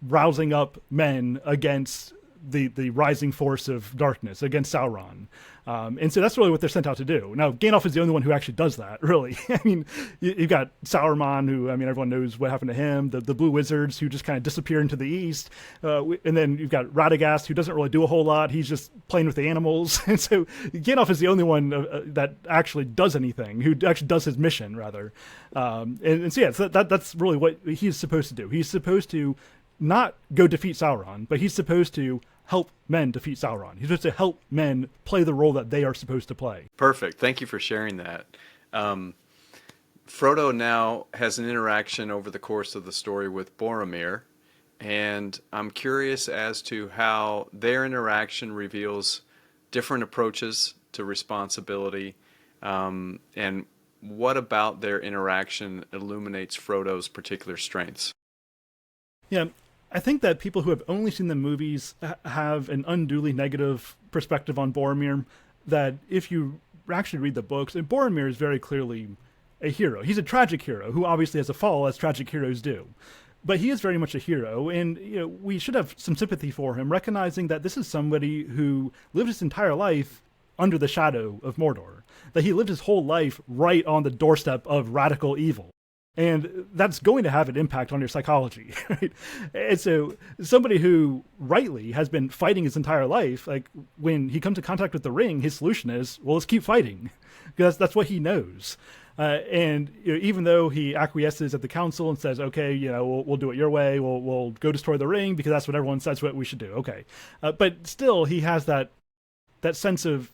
rousing up men against the rising force of darkness, against Sauron. And so that's really what they're sent out to do. Now, Gandalf is the only one who actually does that, really. I mean, you've got Sauron, who, I mean, everyone knows what happened to him, the Blue Wizards, who just kind of disappear into the east. And then you've got Radagast, who doesn't really do a whole lot. He's just playing with the animals. And so Gandalf is the only one that actually does anything, who actually does his mission, rather. So that's really what he's supposed to do. He's supposed to not go defeat Sauron, but he's supposed to help men defeat Sauron. He's supposed to help men play the role that they are supposed to play. Perfect. Thank you for sharing that. Frodo now has an interaction over the course of the story with Boromir, and I'm curious as to how their interaction reveals different approaches to responsibility, and what about their interaction illuminates Frodo's particular strengths. Yeah, I think that people who have only seen the movies have an unduly negative perspective on Boromir, that if you actually read the books, and Boromir is very clearly a hero. He's a tragic hero who obviously has a fall, as tragic heroes do. But he is very much a hero, and we should have some sympathy for him, recognizing that this is somebody who lived his entire life under the shadow of Mordor, that he lived his whole life right on the doorstep of radical evil. And that's going to have an impact on your psychology, right? And so somebody who rightly has been fighting his entire life, like when he comes in contact with the ring, his solution is, well, let's keep fighting, because that's what he knows. And even though he acquiesces at the council and says, okay, we'll do it your way, we'll go destroy the ring because that's what everyone says what we should do. Okay. But still he has that sense of,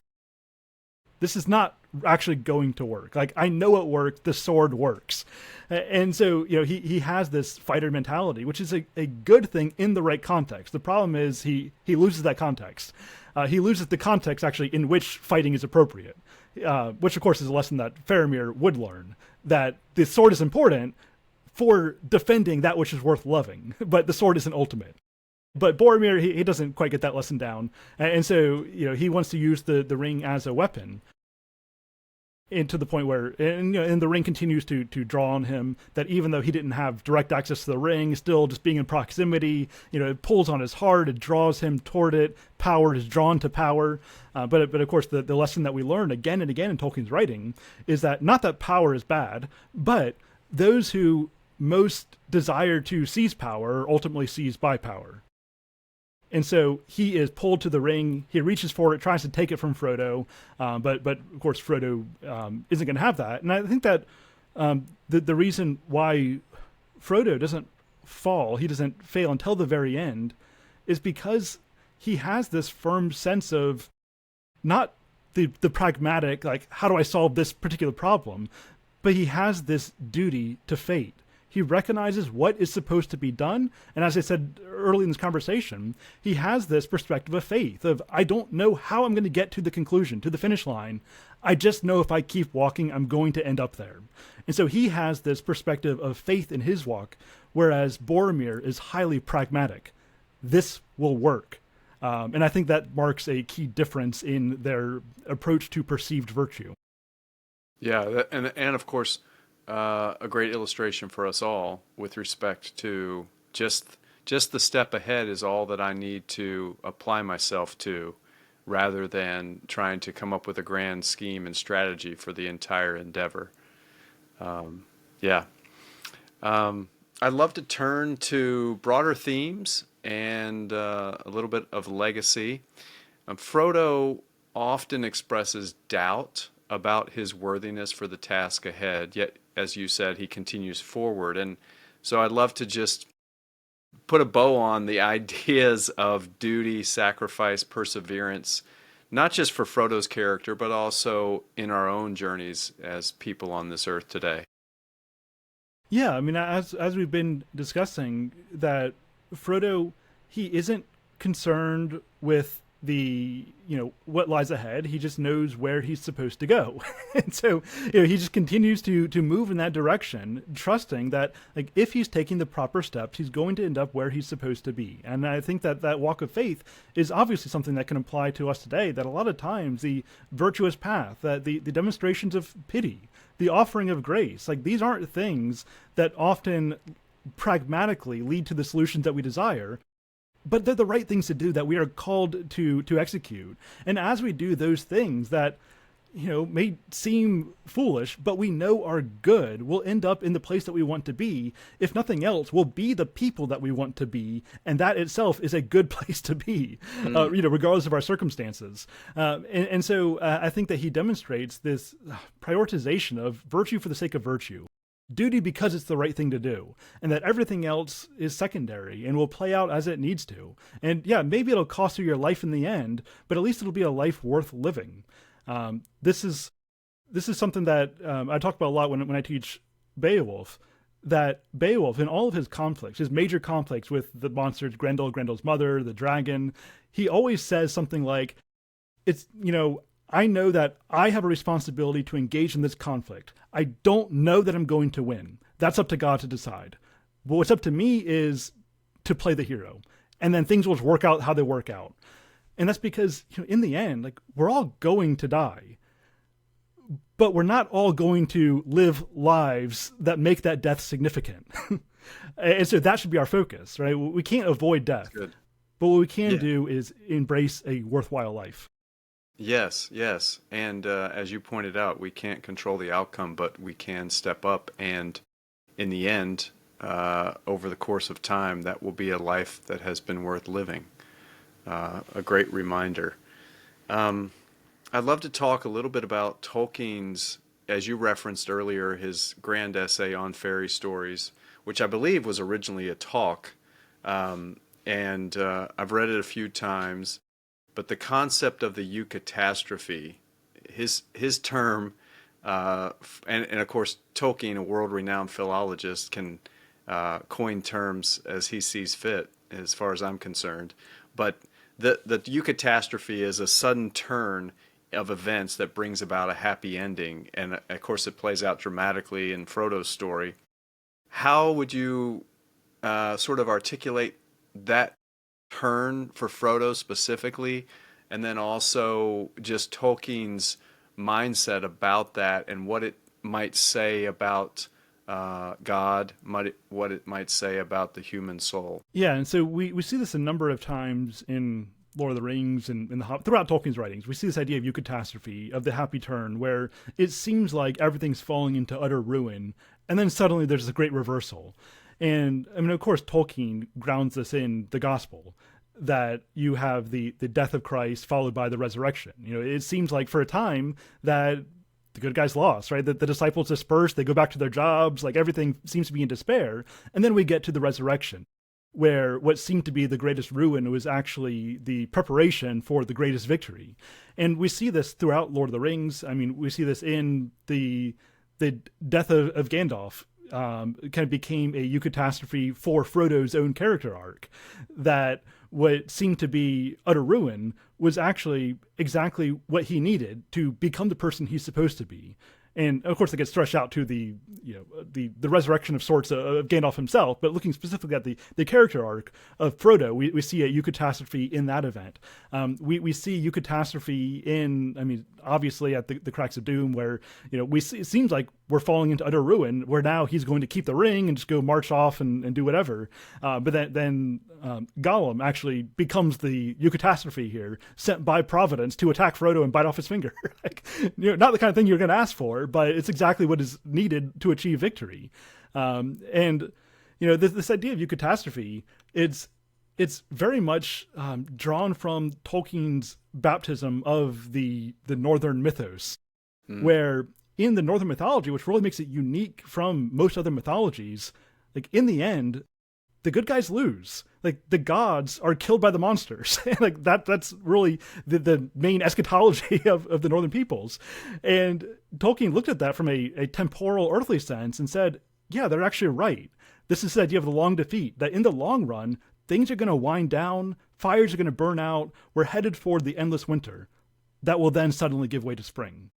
this is not actually going to work. Like, I know it worked. The sword works. And so, he has this fighter mentality, which is a good thing in the right context. The problem is he loses that context. He loses the context, actually, in which fighting is appropriate, which, of course, is a lesson that Faramir would learn, that the sword is important for defending that which is worth loving, but the sword isn't ultimate. But Boromir, he doesn't quite get that lesson down. And so, he wants to use the ring as a weapon. And to the point where, and the ring continues to draw on him, that even though he didn't have direct access to the ring, still just being in proximity, it pulls on his heart, it draws him toward it, power is drawn to power. But of course, the lesson that we learn again and again in Tolkien's writing is that not that power is bad, but those who most desire to seize power are ultimately seized by power. And so he is pulled to the ring. He reaches for it, tries to take it from Frodo, but of course Frodo isn't going to have that. And I think that the reason why Frodo doesn't fall, he doesn't fail until the very end, is because he has this firm sense of not the pragmatic, like, how do I solve this particular problem, but he has this duty to fate. He recognizes what is supposed to be done. And as I said early in this conversation, he has this perspective of faith of, I don't know how I'm going to get to the conclusion, to the finish line. I just know if I keep walking, I'm going to end up there. And so he has this perspective of faith in his walk, whereas Boromir is highly pragmatic. This will work. And I think that marks a key difference in their approach to perceived virtue. Yeah, and of course, a great illustration for us all with respect to just the step ahead is all that I need to apply myself to. rather than trying to come up with a grand scheme and strategy for the entire endeavor. Yeah. I'd love to turn to broader themes and a little bit of legacy. Frodo often expresses doubt about his worthiness for the task ahead, yet, as you said, he continues forward. And so I'd love to just put a bow on the ideas of duty, sacrifice, perseverance, not just for Frodo's character, but also in our own journeys as people on this earth today. Yeah, I mean, as we've been discussing, that Frodo, he isn't concerned with the, what lies ahead. He just knows where he's supposed to go. And so, he just continues to move in that direction, trusting that, like, if he's taking the proper steps, he's going to end up where he's supposed to be. And I think that walk of faith is obviously something that can apply to us today, that a lot of times the virtuous path, that the demonstrations of pity, the offering of grace, like, these aren't things that often pragmatically lead to the solutions that we desire, but they're the right things to do, that we are called to execute. And as we do those things that, may seem foolish, but we know are good, we'll end up in the place that we want to be. If nothing else, we'll be the people that we want to be, and that itself is a good place to be, regardless of our circumstances. And so I think that he demonstrates this prioritization of virtue for the sake of virtue. Duty because it's the right thing to do, and that everything else is secondary and will play out as it needs to. And yeah, maybe it'll cost you your life in the end, but at least it'll be a life worth living. This is something that I talk about a lot when I teach Beowulf, that Beowulf, in all of his conflicts, his major conflicts with the monsters, Grendel's mother, the dragon, he always says something like, I know that I have a responsibility to engage in this conflict. I don't know that I'm going to win. That's up to God to decide. But what's up to me is to play the hero. And then things will work out how they work out. And that's because, in the end, like, we're all going to die. But we're not all going to live lives that make that death significant. And so that should be our focus, right? We can't avoid death. But what we can do is embrace a worthwhile life. Yes. And as you pointed out, we can't control the outcome, but we can step up. And in the end, over the course of time, that will be a life that has been worth living. A great reminder. I'd love to talk a little bit about Tolkien's, as you referenced earlier, his grand essay on fairy stories, which I believe was originally a talk. And I've read it a few times. But the concept of the Eucatastrophe, his term, and of course Tolkien, a world-renowned philologist, can coin terms as he sees fit, as far as I'm concerned. But the Eucatastrophe is a sudden turn of events that brings about a happy ending, and of course it plays out dramatically in Frodo's story. How would you sort of articulate that turn for Frodo specifically, and then also just Tolkien's mindset about that and what it might say about God, what it might say about the human soul? Yeah, and so we see this a number of times in Lord of the Rings and in throughout Tolkien's writings. We see this idea of Eucatastrophe, of the happy turn, where it seems like everything's falling into utter ruin, and then suddenly there's a great reversal. And I mean, of course, Tolkien grounds this in the gospel, that you have the death of Christ followed by the resurrection. It seems like for a time that the good guys lost, right? That the disciples dispersed, they go back to their jobs, like everything seems to be in despair. And then we get to the resurrection, where what seemed to be the greatest ruin was actually the preparation for the greatest victory. And we see this throughout Lord of the Rings. I mean, we see this in the death of Gandalf. Kind of became a Eucatastrophe for Frodo's own character arc, that what seemed to be utter ruin was actually exactly what he needed to become the person he's supposed to be. And of course, it gets stretched out to the resurrection of sorts of Gandalf himself. But looking specifically at the character arc of Frodo, we see a Eucatastrophe in that event. We see Eucatastrophe in, I mean, obviously at the Cracks of Doom, where it seems like were falling into utter ruin, where now he's going to keep the ring and just go march off and do whatever. But then Gollum actually becomes the Eucatastrophe here, sent by Providence to attack Frodo and bite off his finger. Like, not the kind of thing you're going to ask for, but it's exactly what is needed to achieve victory. And this idea of Eucatastrophe, it's very much drawn from Tolkien's baptism of the northern mythos, where in the northern mythology, which really makes it unique from most other mythologies, like in the end, the good guys lose. Like the gods are killed by the monsters. Like that's really the main eschatology of the northern peoples. And Tolkien looked at that from a temporal earthly sense and said, yeah, they're actually right. This is the idea of the long defeat, that in the long run, things are going to wind down, fires are going to burn out, we're headed for the endless winter that will then suddenly give way to spring.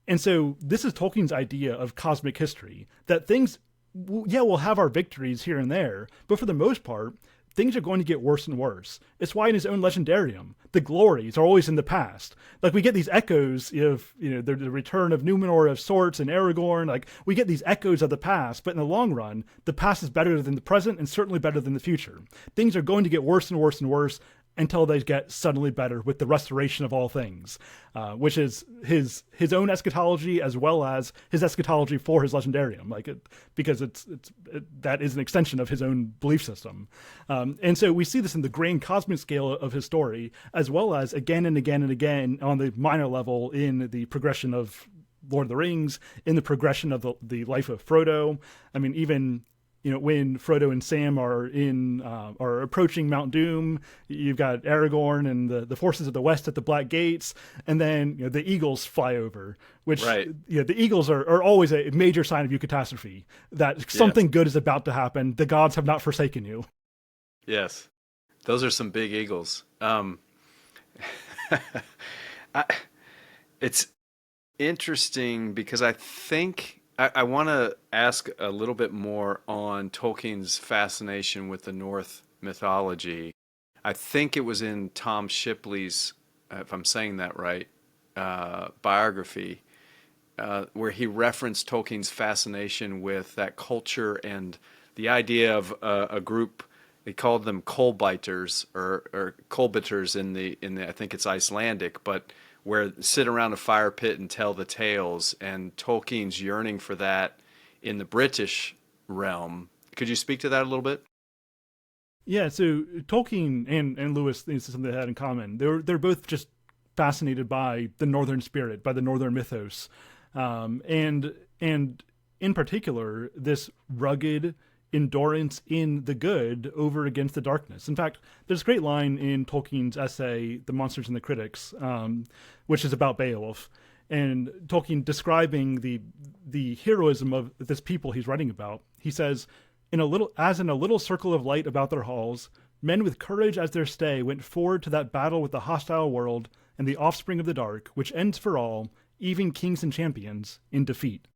And so this is Tolkien's idea of cosmic history, that things, we'll have our victories here and there, but for the most part, things are going to get worse and worse. It's why in his own legendarium, the glories are always in the past. Like we get these echoes of, the return of Numenor, of sorts, and Aragorn. Like we get these echoes of the past, but in the long run, the past is better than the present and certainly better than the future. Things are going to get worse and worse and worse until they get suddenly better with the restoration of all things, which is his own eschatology as well as his eschatology for his legendarium, because that is an extension of his own belief system. And so we see this in the grand cosmic scale of his story, as well as again and again and again on the minor level in the progression of Lord of the Rings, in the progression of the life of Frodo. I mean, even when Frodo and Sam are approaching Mount Doom, you've got Aragorn and the forces of the West at the Black Gates, and then the eagles fly over, which right. The eagles are always a major sign of Eucatastrophe, that something good is about to happen. The gods have not forsaken you. Yes, those are some big eagles. It's interesting because I think I want to ask a little bit more on Tolkien's fascination with the Norse mythology. I think it was in Tom Shipley's, if I'm saying that right, biography, where he referenced Tolkien's fascination with that culture and the idea of a group. He called them coalbiters or coalbitters in the I think it's Icelandic, but where sit around a fire pit and tell the tales, and Tolkien's yearning for that in the British realm. Could you speak to that a little bit? Yeah, so Tolkien and Lewis, this is something they had in common. They're both just fascinated by the northern spirit, by the northern mythos, and in particular this rugged endurance in the good over against the darkness. In fact, there's a great line in Tolkien's essay, The Monsters and the Critics, which is about Beowulf, and Tolkien describing the heroism of this people he's writing about. He says, in a little circle of light about their halls, men with courage as their stay went forward to that battle with the hostile world and the offspring of the dark, which ends for all, even kings and champions, in defeat.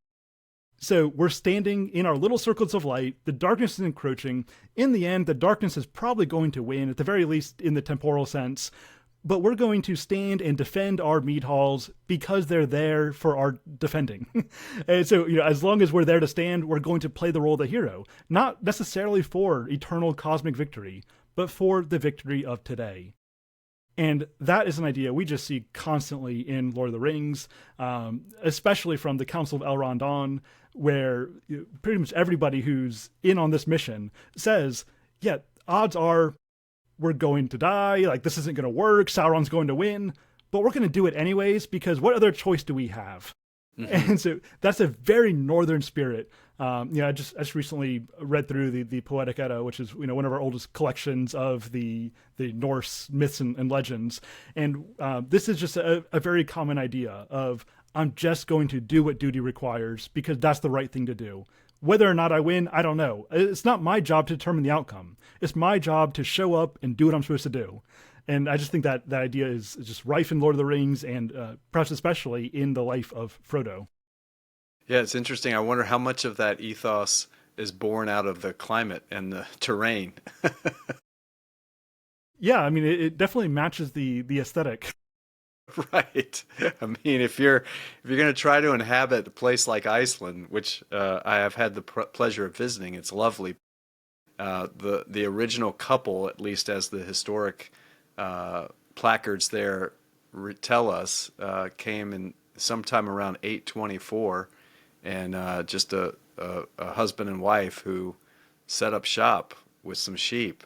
So we're standing in our little circles of light. The darkness is encroaching. In the end, the darkness is probably going to win, at the very least in the temporal sense. But we're going to stand and defend our mead halls because they're there for our defending. And so, as long as we're there to stand, we're going to play the role of the hero. Not necessarily for eternal cosmic victory, but for the victory of today. And that is an idea we just see constantly in Lord of the Rings, especially from the Council of Elrond on, where pretty much everybody who's in on this mission says, yeah, odds are we're going to die, like this isn't going to work, Sauron's going to win, but we're going to do it anyways, because what other choice do we have? Mm-hmm. And so that's a very northern spirit. I just recently read through the Poetic Edda, which is one of our oldest collections of the Norse myths and legends, and this is just a very common idea of I'm just going to do what duty requires because that's the right thing to do. Whether or not I win, I don't know. It's not my job to determine the outcome. It's my job to show up and do what I'm supposed to do. And I just think that idea is just rife in Lord of the Rings, and perhaps especially in the life of Frodo. Yeah, it's interesting. I wonder how much of that ethos is born out of the climate and the terrain. Yeah, I mean, it definitely matches the aesthetic. Right. I mean, if you're going to try to inhabit a place like Iceland, which I have had the pleasure of visiting, it's lovely. The original couple, at least as the historic placards there tell us, came in sometime around 824, and just a husband and wife who set up shop with some sheep.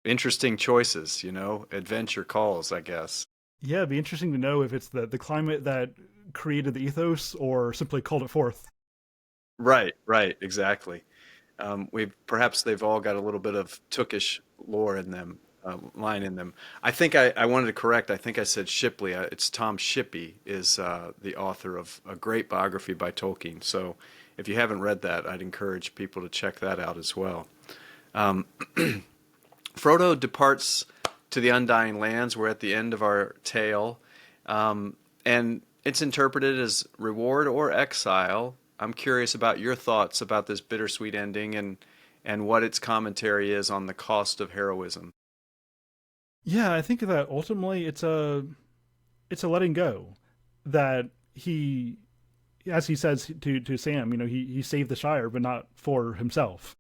Interesting choices, adventure calls, I guess. Yeah, it'd be interesting to know if it's the climate that created the ethos or simply called it forth. Right, right, exactly. We perhaps they've all got a little bit of Tookish lore in them, line in them. I think I wanted to correct. I think I said Shipley. It's Tom Shippey is the author of a great biography by Tolkien. So if you haven't read that, I'd encourage people to check that out as well. Um, Frodo departs to the Undying Lands. We're at the end of our tale, and it's interpreted as reward or exile. I'm curious about your thoughts about this bittersweet ending and what its commentary is on the cost of heroism. Yeah, I think that ultimately it's a letting go. That he, as he says to Sam, he saved the Shire, but not for himself.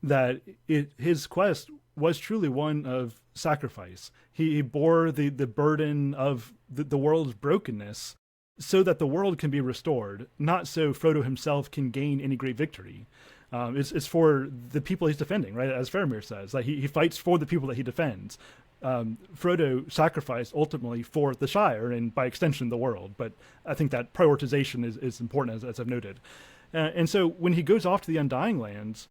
That his quest was truly one of sacrifice. He bore the burden of the world's brokenness so that the world can be restored, not so Frodo himself can gain any great victory. It's for the people he's defending, right? As Faramir says, like he fights for the people that he defends. Frodo sacrificed ultimately for the Shire and by extension the world, but I think that prioritization is important, as I've noted. And so when he goes off to the Undying Lands,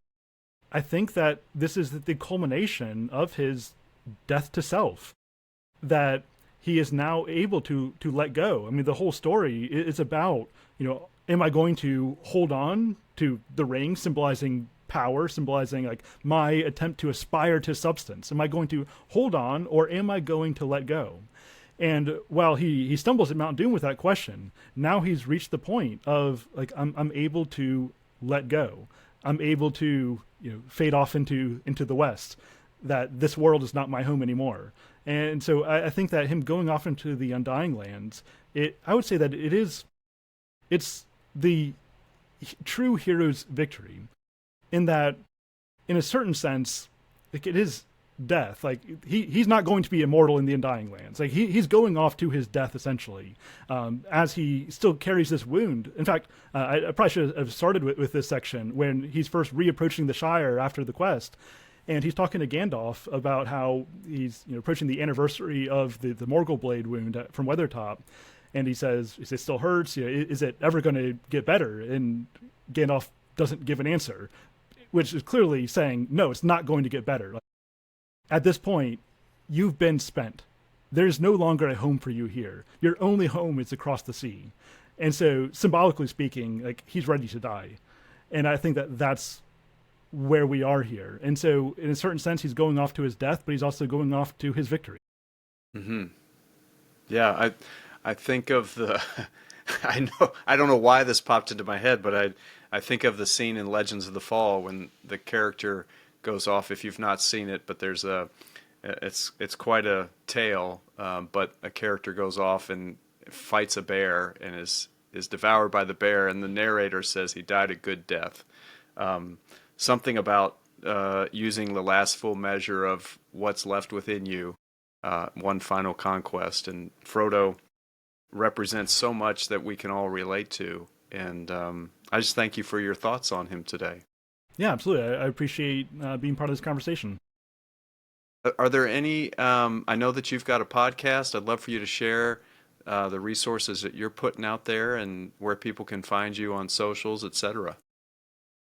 I think that this is the culmination of his death to self, that he is now able to let go. I mean, the whole story is about, am I going to hold on to the ring, symbolizing power, symbolizing like my attempt to aspire to substance? Am I going to hold on, or am I going to let go? And while he stumbles at Mount Doom with that question, now he's reached the point of like I'm able to let go. I'm able to fade off into the west. That this world is not my home anymore. And so I think that him going off into the Undying Lands, I would say that it's the true hero's victory, in that, in a certain sense, like it is death. Like he's not going to be immortal in the Undying Lands. Like he's going off to his death essentially, as he still carries this wound. In fact, I probably should have started with this section when he's first reapproaching the Shire after the quest. And he's talking to Gandalf about how he's approaching the anniversary of the Morgul blade wound from Weathertop, and he says it still hurts. Is it ever going to get better? And Gandalf doesn't give an answer, which is clearly saying no, it's not going to get better. Like, at this point, you've been spent. There's no longer a home for you here. Your only home is across the sea, and so symbolically speaking, like he's ready to die, and I think that that's where we are here. And so in a certain sense he's going off to his death, but he's also going off to his victory. Hmm. Yeah, I think of the I don't know why this popped into my head, but I think of the scene in Legends of the Fall when the character goes off. If you've not seen it, but it's quite a tale. But a character goes off and fights a bear and is devoured by the bear, and the narrator says he died a good death. Something about using the last full measure of what's left within you, one final conquest. And Frodo represents so much that we can all relate to. And I just thank you for your thoughts on him today. Yeah, absolutely. I appreciate being part of this conversation. Are there any, I know that you've got a podcast. I'd love for you to share the resources that you're putting out there and where people can find you on socials, etc.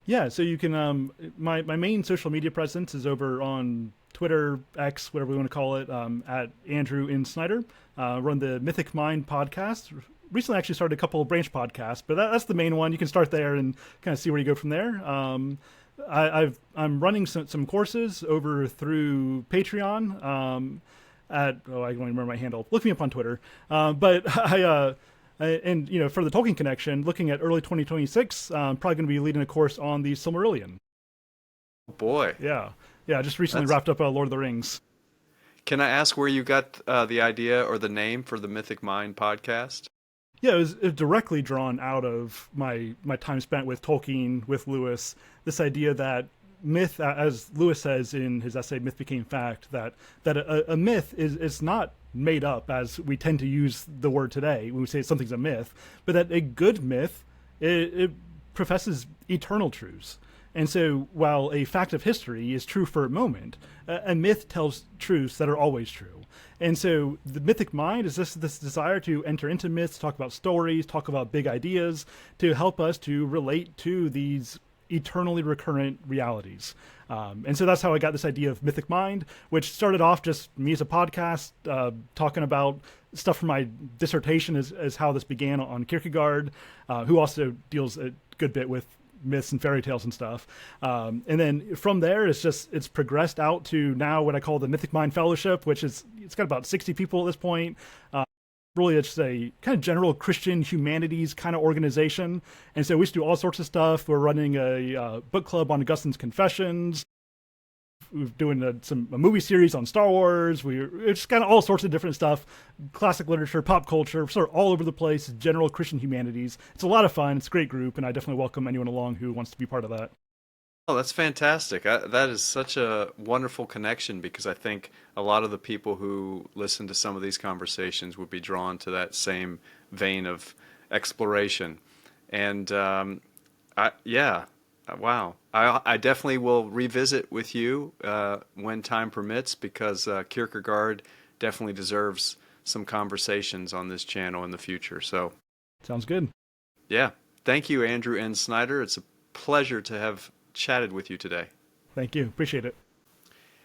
Yeah, so you can, my main social media presence is over on Twitter, X, whatever we want to call it, at Andrew in Snyder. Run the Mythic Mind Podcast. Recently actually started a couple of branch podcasts, but that's the main one. You can start there and kind of see where you go from there. I'm running some courses over through Patreon, I don't remember my handle. Look me up on Twitter. But and for the Tolkien connection, looking at early 2026, I'm probably going to be leading a course on the Silmarillion. Oh boy. Yeah. Just recently wrapped up Lord of the Rings. Can I ask where you got the idea or the name for the Mythic Mind podcast? Yeah, it was directly drawn out of my time spent with Tolkien, with Lewis. This idea that myth, as Lewis says in his essay "Myth Became Fact," that a myth is not made up as we tend to use the word today when we say something's a myth, but that a good myth it professes eternal truths. And so, while a fact of history is true for a moment, a myth tells truths that are always true. And so, the mythic mind is just this desire to enter into myths, talk about stories, talk about big ideas, to help us to relate to these eternally recurrent realities. And so that's how I got this idea of Mythic Mind, which started off just me as a podcast, talking about stuff from my dissertation as how this began on Kierkegaard, who also deals a good bit with myths and fairy tales and stuff. And then from there, it's progressed out to now what I call the Mythic Mind Fellowship, it's got about 60 people at this point. Really, it's a kind of general Christian humanities kind of organization. And so we used to do all sorts of stuff. We're running a book club on Augustine's Confessions. We're doing a movie series on Star Wars. It's just kind of all sorts of different stuff. Classic literature, pop culture, sort of all over the place, general Christian humanities. It's a lot of fun. It's a great group, and I definitely welcome anyone along who wants to be part of that. Oh, that's fantastic. That is such a wonderful connection because I think a lot of the people who listen to some of these conversations would be drawn to that same vein of exploration. And yeah, wow. I definitely will revisit with you when time permits because Kierkegaard definitely deserves some conversations on this channel in the future. So, sounds good. Yeah. Thank you, Andrew N. Snyder. It's a pleasure to have chatted with you today. Thank you. Appreciate it.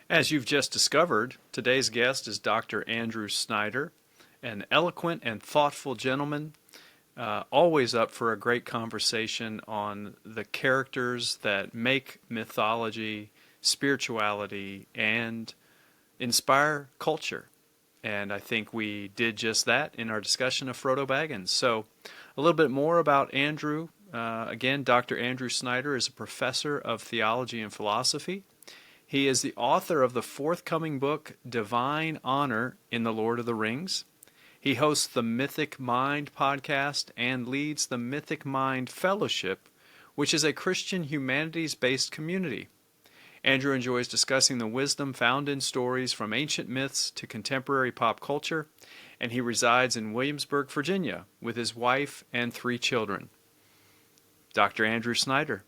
As you've just discovered, today's guest is Dr. Andrew Snyder, an eloquent and thoughtful gentleman, always up for a great conversation on the characters that make mythology, spirituality, and inspire culture. And I think we did just that in our discussion of Frodo Baggins. So a little bit more about Andrew. Again, Dr. Andrew Snyder is a professor of theology and philosophy. He is the author of the forthcoming book, Divine Honor in the Lord of the Rings. He hosts the Mythic Mind Podcast and leads the Mythic Mind Fellowship, which is a Christian humanities-based community. Andrew enjoys discussing the wisdom found in stories from ancient myths to contemporary pop culture, and he resides in Williamsburg, Virginia, with his wife and 3 children. Dr. Andrew Snyder.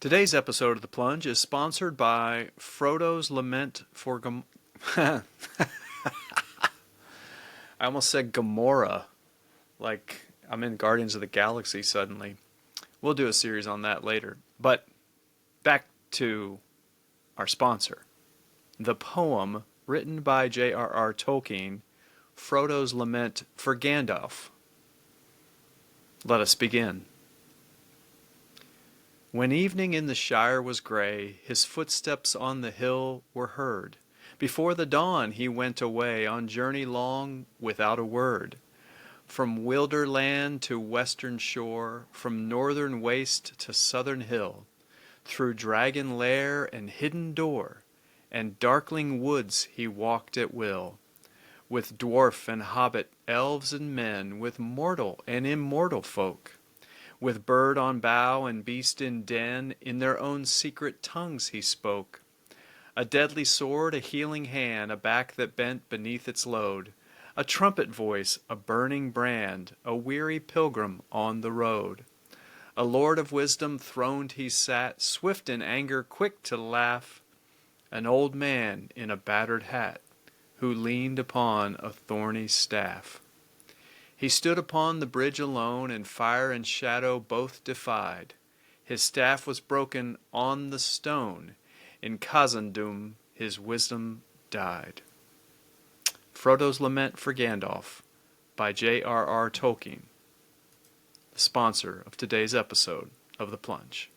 Today's episode of The Plunge is sponsored by Frodo's Lament for I almost said Gamora, like I'm in Guardians of the Galaxy suddenly. We'll do a series on that later. But back to our sponsor. The poem written by J.R.R. Tolkien, Frodo's Lament for Gandalf. Let us begin. When evening in the Shire was grey, his footsteps on the hill were heard. Before the dawn he went away on journey long without a word. From wilder land to western shore, from northern waste to southern hill, through dragon lair and hidden door, and darkling woods he walked at will. With dwarf and hobbit, elves and men, with mortal and immortal folk. With bird on bough and beast in den, in their own secret tongues he spoke. A deadly sword, a healing hand, a back that bent beneath its load. A trumpet voice, a burning brand, a weary pilgrim on the road. A lord of wisdom throned he sat, swift in anger, quick to laugh. An old man in a battered hat, who leaned upon a thorny staff. He stood upon the bridge alone, and fire and shadow both defied. His staff was broken on the stone. In Khazad-dûm his wisdom died. Frodo's Lament for Gandalf by J.R.R. Tolkien. the sponsor of today's episode of The Plunge.